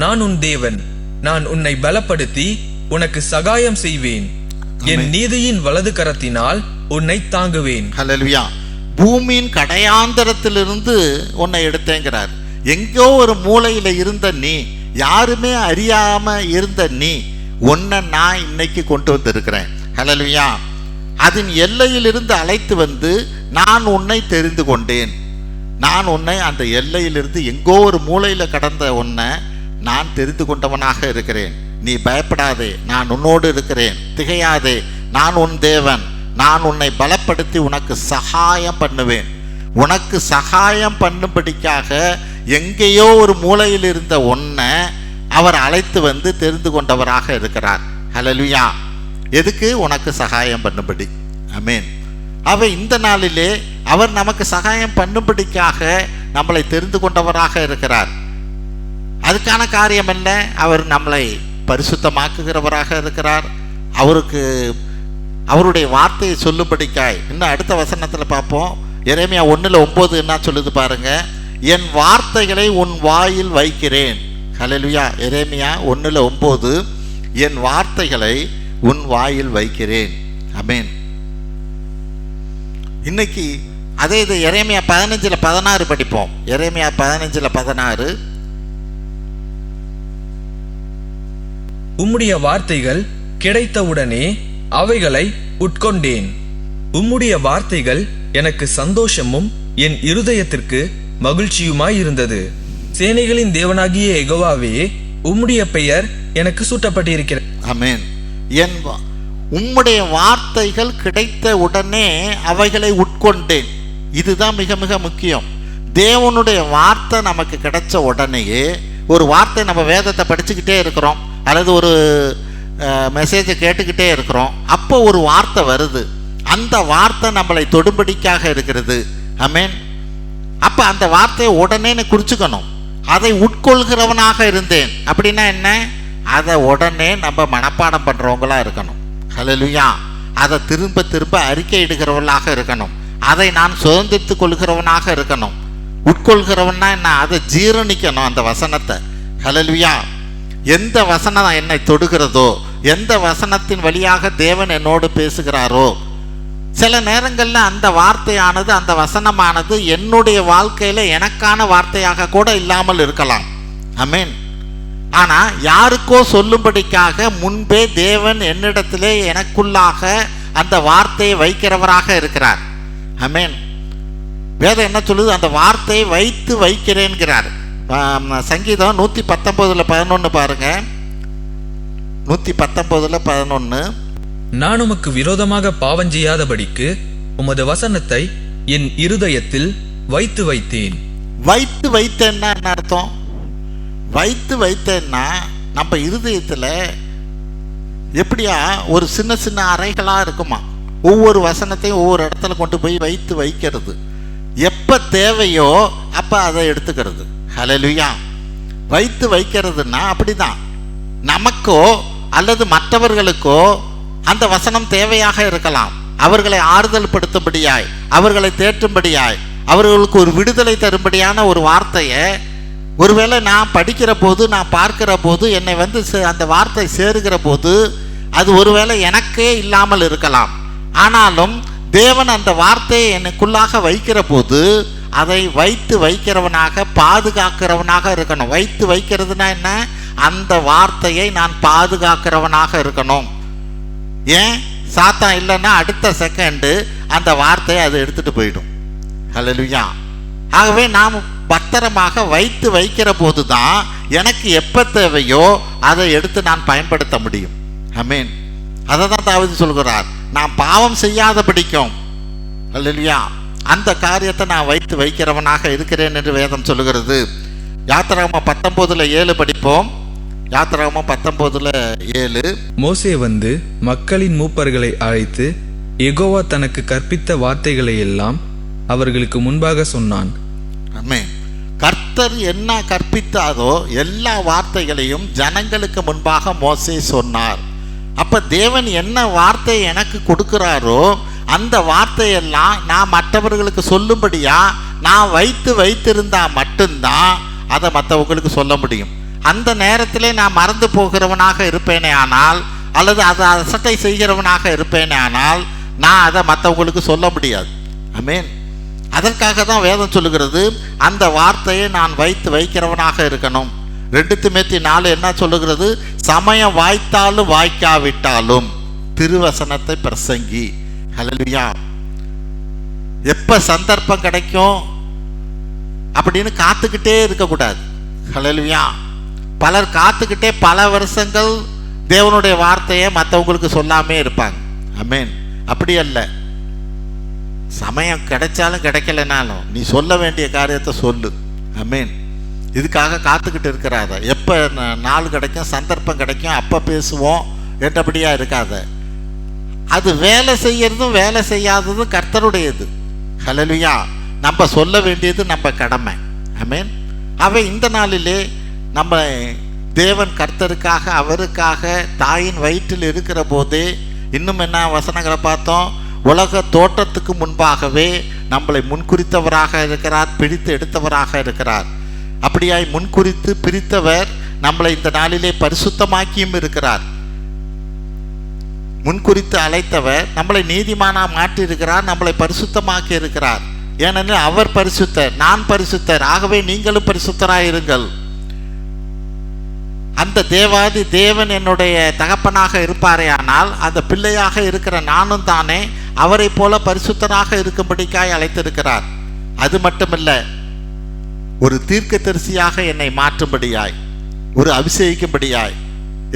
நான் உன் தேவன், நான் உன்னை பலப்படுத்தி உனக்கு சகாயம் செய்வேன், என் நீதியின் வலது கரத்தினால் உன்னை தாங்குவேன். ஹல்லேலூயா. பூமியின் கடையாந்தரத்திலிருந்து உன்னை எடுத்தேங்கிறார். எங்கோ ஒரு மூலையில இருந்த நீ, யாருமே அறியாம இருந்த நீ, உன்னை நான் இன்னைக்கு கொண்டு வந்திருக்கிறேன். ஹல்லேலூயா. அதன் எல்லையிலிருந்து அழைத்து வந்து நான் உன்னை தெரிந்து கொண்டேன். நான் உன்னை அந்த எல்லையிலிருந்து எங்கோ ஒரு மூலையில கடந்த உன்னை நான் தெரிந்து கொண்டவனாக இருக்கிறேன். நீ பயப்படாதே, நான் உன்னோடு இருக்கிறேன், திகையாதே, நான் உன் தேவன், நான் உன்னை பலப்படுத்தி உனக்கு சகாயம் பண்ணுவேன். உனக்கு சகாயம் பண்ணும்படிக்காக எங்கேயோ ஒரு மூலையில் இருந்த உன்னை அவர் அழைத்து வந்து தெரிந்து கொண்டவராக இருக்கிறார். ஹல்லேலூயா. எதுக்கு? உனக்கு சகாயம் பண்ணும்படி. ஆமென். இந்த நாளிலே அவர் நமக்கு சகாயம் பண்ணும்படிக்காக நம்மளை தெரிந்து கொண்டவராக இருக்கிறார். அதுக்கான காரியம் என்ன? அவர் நம்மளை பரிசுத்தமாக்குகிறவராக இருக்கிறார். அவருடைய வார்த்தையை சொல்லும்படிக்காய். இன்னும் அடுத்த வசனத்தில் பார்ப்போம். எரேமியா 1:9 என்ன சொல்லுது பாருங்க. என் வார்த்தைகளை உன் வாயில் வைக்கிறேன். ஹல்லேலூயா. எரேமியா 1:9, என் வார்த்தைகளை உன் வாயில் வைக்கிறேன். ஆமென். இன்னைக்கு அதே இது எரேமியா 15:16 படிப்போம். எரேமியா 15:16. உம்முடைய வார்த்தைகள் கிடைத்தவுடனே அவைகளை உட்கொண்டேன். உம்முடைய வார்த்தைகள் எனக்கு சந்தோஷமும் என் இருதயத்திற்கு மகிழ்ச்சியுமாயிருந்தது. சேனைகளின் தேவனாகிய யெகோவாவே, உம்முடைய பெயர் எனக்கு சூட்டப்பட்டிருக்கிறது. ஆமென். உம்முடைய வார்த்தைகள் கிடைத்த உடனே அவைகளை உட்கொண்டேன். இதுதான் மிக மிக முக்கியம். தேவனுடைய வார்த்தை நமக்கு கிடைச்ச உடனேயே, ஒரு வார்த்தை நம்ம வேதத்தை படிச்சுக்கிட்டே இருக்கிறோம் அல்லது ஒரு மெசேஜை கேட்டுக்கிட்டே இருக்கிறோம், அப்போ ஒரு வார்த்தை வருது. அந்த வார்த்தை நம்மளை தொடும்படிக்காக இருக்கிறது. ஆமென். அப்போ அந்த வார்த்தையை உடனே குறிச்சுக்கணும். அதை உட்கொள்கிறவனாக இருந்தேன். அப்படின்னா என்ன? அதை உடனே நம்ம மனப்பாடம் பண்ணுறவங்களா இருக்கணும். ஹல்லேலூயா. அதை திரும்ப திரும்ப அறிக்கையிடுகிறவர்களாக இருக்கணும். அதை நான் சுதந்திரித்து கொள்கிறவனாக இருக்கணும். உட்கொள்கிறவன்னா என்ன? அதை ஜீரணிக்கணும் அந்த வசனத்தை. ஹல்லேலூயா. எந்த வசனம் என்னை தொடுகிறதோ, எந்த வசனத்தின் வழியாக தேவன் என்னோடு பேசுகிறாரோ, சில நேரங்களில் அந்த வார்த்தையானது, அந்த வசனமானது என்னுடைய வாழ்க்கையில் எனக்கான வார்த்தையாக கூட இல்லாமல் இருக்கலாம். ஆமென். ஆனால் யாருக்கோ சொல்லும்படிக்காக முன்பே தேவன் என்னிடத்திலே எனக்குள்ளாக அந்த வார்த்தையை வைக்கிறவராக இருக்கிறார். ஆமென். வேதம் என்ன சொல்லுது? அந்த வார்த்தையை வைத்து வைக்கிறேன்கிறார். சங்கீதம் 119:11 பாருங்க. 119:11. நான் உமக்கு விரோதமாக பாவஞ்செய்யாதபடிக்கு உமது வசனத்தை என் இருதயத்தில் வைத்து வைத்தேன். வைத்து வைத்தேன்னா என்ன அர்த்தம்? வைத்து வைத்தேன்னா நம்ம இருதயத்தில் எப்படியா ஒரு சின்ன சின்ன அறைகளாக இருக்குமா, ஒவ்வொரு வசனத்தையும் ஒவ்வொரு இடத்துல கொண்டு போய் வைத்து வைக்கிறது. எப்போ தேவையோ அப்போ அதை எடுத்துக்கிறது. ஹல்லேலூயா. வைத்து வைக்கிறதுனா அப்படிதான். நமக்கோ அல்லது மற்றவர்களுக்கோ அந்த வசனம் தேவையாக இருக்கலாம். அவர்களை ஆறுதல் படுத்தும்படியாய், அவர்களை தேற்றும்படியாய், அவர்களுக்கு ஒரு விடுதலை தரும்படியான ஒரு வார்த்தையை ஒருவேளை நான் படிக்கிற போது, நான் பார்க்கிற போது, என்னை வந்து அந்த வார்த்தை சேருகிற போது அது ஒருவேளை எனக்கே இல்லாமல் இருக்கலாம். ஆனாலும் தேவன் அந்த வார்த்தையை எனக்குள்ளாக வைக்கிற போது அதை வைத்து வைக்கிறவனாக, பாதுகாக்கிறவனாக இருக்கணும். வைத்து வைக்கிறதுனா என்ன? அந்த வார்த்தையை நான் பாதுகாக்கிறவனாக இருக்கணும். ஏன்? சாத்தான் இல்லைன்னா அடுத்த செகண்டு அந்த வார்த்தையை அது எடுத்துட்டு போயிடும். ஹல்லேலூயா. ஆகவே நாம் பத்திரமாக வைத்து வைக்கிற போது தான் எனக்கு எப்போ தேவையோ அதை எடுத்து நான் பயன்படுத்த முடியும். ஆமென். அதை தான் தாவீது சொல்கிறார், நான் பாவம் செய்யாதபடிக்கும் ஹல்லேலூயா அந்த காரியத்தை நான் வைத்து வைக்கிறவனாக இருக்கிறேன் என்று வேதம் சொல்லுகிறது. யாத்திராகமம் 19:7 படிப்போம். யாத்திராகமம் 19:7. மோசே வந்து மக்களின் மூப்பர்களை அழைத்து யெகோவா தனக்கு கற்பித்த வார்த்தைகளை எல்லாம் அவர்களுக்கு முன்பாக சொன்னான். ஆமென். கர்த்தர் என்ன கற்பித்தாரோ எல்லா வார்த்தைகளையும் ஜனங்களுக்கு முன்பாக மோசே சொன்னார். அப்ப தேவன் என்ன வார்த்தை எனக்கு கொடுக்கிறாரோ அந்த வார்த்தையெல்லாம் நான் மற்றவர்களுக்கு சொல்லும்படியா நான் வைத்திருந்தா மட்டும்தான் அதை மற்றவங்களுக்கு சொல்ல முடியும். அந்த நேரத்திலே நான் மறந்து போகிறவனாக இருப்பேனே ஆனால், அல்லது அதை அசட்டை செய்கிறவனாக இருப்பேனே ஆனால் நான் அதை மற்றவங்களுக்கு சொல்ல முடியாது. ஆமென். அதற்காக தான் வேதம் சொல்லுகிறது, அந்த வார்த்தையை நான் வைக்கிறவனாக இருக்கணும். 2 தீமோத்தேயு 4 என்ன சொல்லுகிறது? சமயம் வாய்த்தாலும் வாய்க்காவிட்டாலும் திருவசனத்தை பிரசங்கி. ஹல்லேலூயா. எப்ப சந்தர்ப்பம் கிடைக்கும் அப்படின்னு காத்துக்கிட்டே இருக்கக்கூடாது. ஹல்லேலூயா. பலர் காத்துக்கிட்டே பல வருஷங்கள் தேவனுடைய வார்த்தையை மற்றவங்களுக்கு சொல்லாமே இருப்பாங்க. ஆமென். அப்படி அல்ல. சமயம் கிடைச்சாலும் கிடைக்கலனாலும் நீ சொல்ல வேண்டிய காரியத்தை சொல்லு. ஆமென். இதுக்காக காத்துக்கிட்டு இருக்கிறாத. எப்போ நாள் கிடைக்கும், சந்தர்ப்பம் கிடைக்கும், அப்போ பேசுவோம் என்றபடியா இருக்காத. அது வேலை செய்யறதும் வேலை செய்யாததும் கர்த்தருடையது. ஹல்லேலூயா. நம்ம சொல்ல வேண்டியது நம்ம கடமை. ஆமென். அவை இந்த நாளிலே நம்ம தேவன் கர்த்தருக்காக, அவருக்காக தாயின் வயிற்றில் இருக்கிற போதே இன்னும் என்ன வசனங்களை பார்த்தோம்? உலக தோற்றத்துக்கு முன்பாகவே நம்மளை முன்குறித்தவராக இருக்கிறார், பிடித்து எடுத்தவராக இருக்கிறார். அப்படியாய் முன்குறித்து பிரித்தவர் நம்மளை இந்த நாளிலே பரிசுத்தமாக்கியும் இருக்கிறார். முன்குறித்து அழைத்தவர் நம்மளை நீதிமானா மாற்றி இருக்கிறார், நம்மளை பரிசுத்தமாக்கி இருக்கிறார். ஏனெனில் அவர் பரிசுத்தர், நான் பரிசுத்தர், ஆகவே நீங்களும் பரிசுத்தராயிருங்கள். அந்த தேவாதி தேவன் என்னுடைய தகப்பனாக இருப்பாரே ஆனால் அந்த பிள்ளையாக இருக்கிற நானும் தானே அவரை போல பரிசுத்தராக இருக்கும்படிக்காய் அழைத்திருக்கிறார். அது மட்டுமல்ல, ஒரு தீர்க்கதரிசியாக என்னை மாற்றும்படியாய், ஒரு அபிஷேகிக்கும்படியாய்.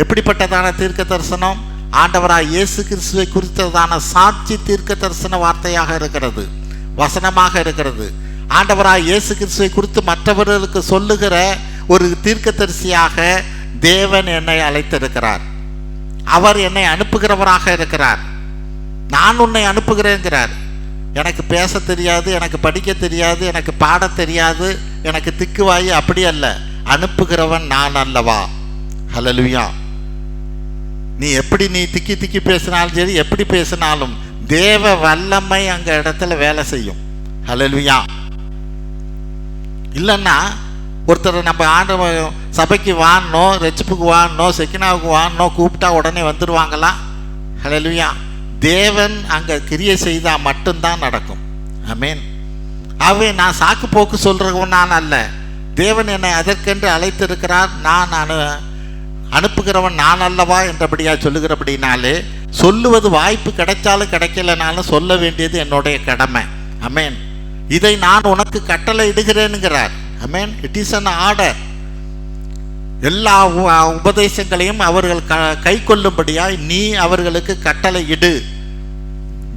எப்படிப்பட்டதான தீர்க்க தரிசனம்? ஆண்டவராய் இயேசு கிறிஸ்துவை குறித்ததான சாட்சி தீர்க்க தரிசன வார்த்தையாக இருக்கிறது, வசனமாக இருக்கிறது. ஆண்டவராய் இயேசு கிறிஸ்துவை குறித்து மற்றவர்களுக்கு சொல்லுகிற ஒரு தீர்க்கதரிசியாக தேவன் என்னை அழைத்திருக்கிறார். அவர் என்னை அனுப்புகிறவராக இருக்கிறார். நான் உன்னை அனுப்புகிறேங்கிறார். எனக்கு பேச தெரியாது, எனக்கு படிக்க தெரியாது, எனக்கு பாட தெரியாது, எனக்கு திக்குவாயி, அப்படி அல்ல. அனுப்புகிறவன் நான் அல்லவா? ஹல்லேலூயா. நீ எப்படி திக்கி பேசினாலும் சரி, எப்படி பேசினாலும் தேவ வல்லமை அங்க இடத்துல வேலை செய்யும். ஹல்லேலூயா. இல்லைன்னா ஒருத்தர் நம்ம ஆண்டு சபைக்கு வாங்கணும், ரட்சிப்புக்கு வாங்கணும், செக்கினாவுக்கு வாங்கணும் கூப்பிட்டா உடனே வந்துடுவாங்களா? ஹல்லேலூயா. தேவன் அங்கே கிரியை செய்தால் மட்டும்தான் நடக்கும். ஆமென். ஆகவே நான் சாக்கு போக்கு சொல்கிறவன் நான் அல்ல. தேவன் என்னை அதற்கென்று அழைத்திருக்கிறார். நான் அனுப்புகிறவன் நான் அல்லவா என்றபடியா சொல்லுகிறபடினாலே சொல்லுவது வாய்ப்பு கிடைச்சாலும் கிடைக்கலனாலும் சொல்ல வேண்டியது என்னுடைய கடமை. ஆமென். இதை நான் உனக்கு கட்டளை இடுகிறேனுங்கிறார். Amen. It is an order. எல்லா உபதேசங்களையும் அவர்கள் கை கொள்ளும்படியாய் நீ அவர்களுக்கு கட்டளை இடு.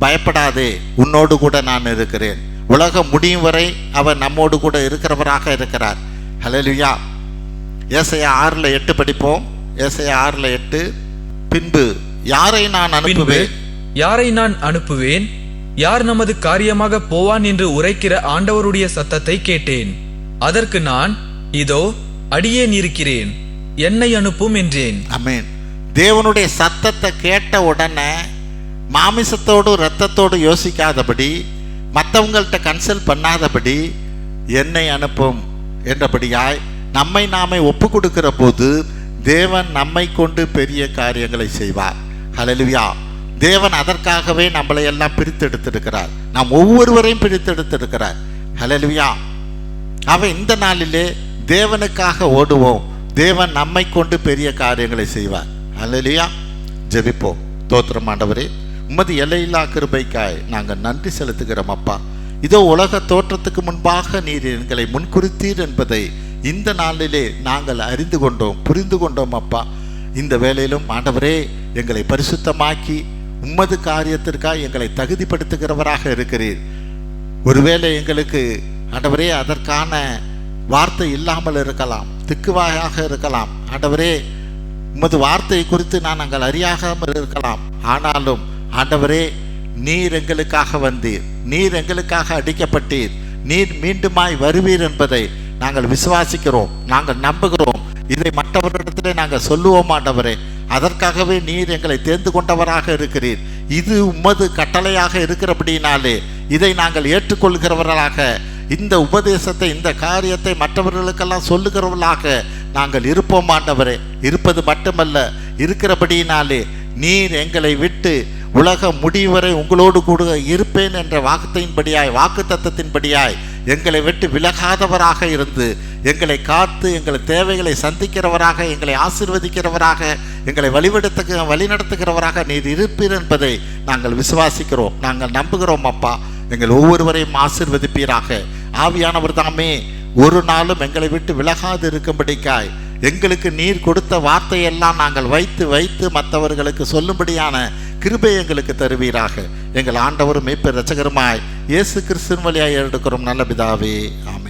பயப்படாதே, உன்னோடு கூட நான் இருக்கிறேன். உலகம் முடியும் வரை அவர் நம்மோடு கூட இருக்கிறவராக இருக்கிறார். ஹல்லேலூயா. ஏசாயா 6:8 படிப்போம். ஏசாயா 6:8. பின்பு யாரை நான் அனுப்புவேன், யார் நமது காரியமாக போவான் என்று உரைக்கிற ஆண்டவருடைய சத்தத்தை கேட்டேன். அதற்கு நான், இதோ அடியேன் இருக்கிறேன், என்னை அனுப்பும் என்றேன். ஆமென். தேவனுடைய சத்தத்தை கேட்ட உடனே மாமிசத்தோடு இரத்தத்தோடு யோசிக்காதபடி, மற்றவங்கள்ட்ட கன்சல்ட் பண்ணாதபடி, என்னை அனுப்பும் என்றபடியாய் நம்மை நாமே ஒப்பு கொடுக்கிற போது தேவன் நம்மை கொண்டு பெரிய காரியங்களை செய்வார். ஹல்லேலூயா. தேவன் அதற்காகவே நம்மளை எல்லாம் பிரித்தெடுத்திருக்கிறார். நாம் ஒவ்வொருவரையும் பிரித்தெடுத்திருக்கிறார். ஹல்லேலூயா. அவன் இந்த நாளிலே தேவனுக்காக ஓடுவோம். தேவன் நம்மை கொண்டு பெரிய காரியங்களை செய்வார். ஹல்லேலூயா. ஜெபிப்போம். தோத்திரம் ஆண்டவரே, உமது எல்லையில்லா கிருபைக்காய் நாங்கள் நன்றி செலுத்துகிறோம் அப்பா. இதோ உலக தோற்றத்துக்கு முன்பாக நீர் எங்களை முன்குறித்தீர் என்பதை இந்த நாளிலே நாங்கள் அறிந்து கொண்டோம், புரிந்து கொண்டோம் அப்பா. இந்த வேளையிலும் ஆண்டவரே, எங்களை பரிசுத்தமாக்கி உம்மது காரியத்திற்காக எங்களை தகுதிப்படுத்துகிறவராக இருக்கிறீர். ஒருவேளை எங்களுக்கு ஆண்டவரே அதற்கான வார்த்தை இல்லாமல் இருக்கலாம், திக்குவாயாக இருக்கலாம். ஆண்டவரே, உமது வார்த்தை குறித்து நாங்கள் அறியாமல் இருக்கலாம். ஆனாலும் ஆண்டவரே, நீர் எங்களுக்காக வந்தீர், நீர் எங்களுக்காக அடிக்கப்பட்டீர், நீர் மீண்டுமாய் வருவீர் என்பதை நாங்கள் விசுவாசிக்கிறோம், நாங்கள் நம்புகிறோம். இதை மற்றவரிடத்திலே நாங்கள் சொல்லுவோம் ஆண்டவரே. அதற்காகவே நீர் எங்களை தேர்ந்து கொண்டவராக இருக்கிறீர். இது உமது கட்டளையாக இருக்கிறபடினாலே இதை நாங்கள் ஏற்றுக்கொள்கிறவர்களாக, இந்த உபதேசத்தை, இந்த காரியத்தை மற்றவர்களுக்கெல்லாம் சொல்லுகிறவர்களாக நாங்கள் இருப்போம் ஆண்டவரே. இருப்பது மட்டுமல்ல, இருக்கிறபடியினாலே நீர் எங்களை விட்டு உலக முடிவரை உங்களோடு கூட இருப்பேன் என்ற வாக்கு தத்தத்தின்படியாய் எங்களை விட்டு விலகாதவராக இருந்து எங்களை காத்து எங்கள் தேவைகளை சந்திக்கிறவராக, எங்களை ஆசீர்வதிக்கிறவராக, எங்களை வழிநடத்துகிறவராக நீர் இருப்பீர் என்பதை நாங்கள் விசுவாசிக்கிறோம், நாங்கள் நம்புகிறோம் அப்பா. எங்கள் ஒவ்வொருவரையும் ஆசீர்வதிப்பீராக. ஆவியானவர் தாமே ஒரு நாளும் எங்களை விட்டு விலகாது இருக்கும்படிக்காய் எங்களுக்கு நீர் கொடுத்த வார்த்தையெல்லாம் நாங்கள் வைத்து மற்றவர்களுக்கு சொல்லும்படியான கிருபை எங்களுக்கு தருவீராக. எங்கள் ஆண்டவரும் மீட்பர் இரட்சகருமாய் இயேசு கிறிஸ்துவின் வழியாய் எடுக்கிறோம் நல்ல பிதாவே. ஆமென்.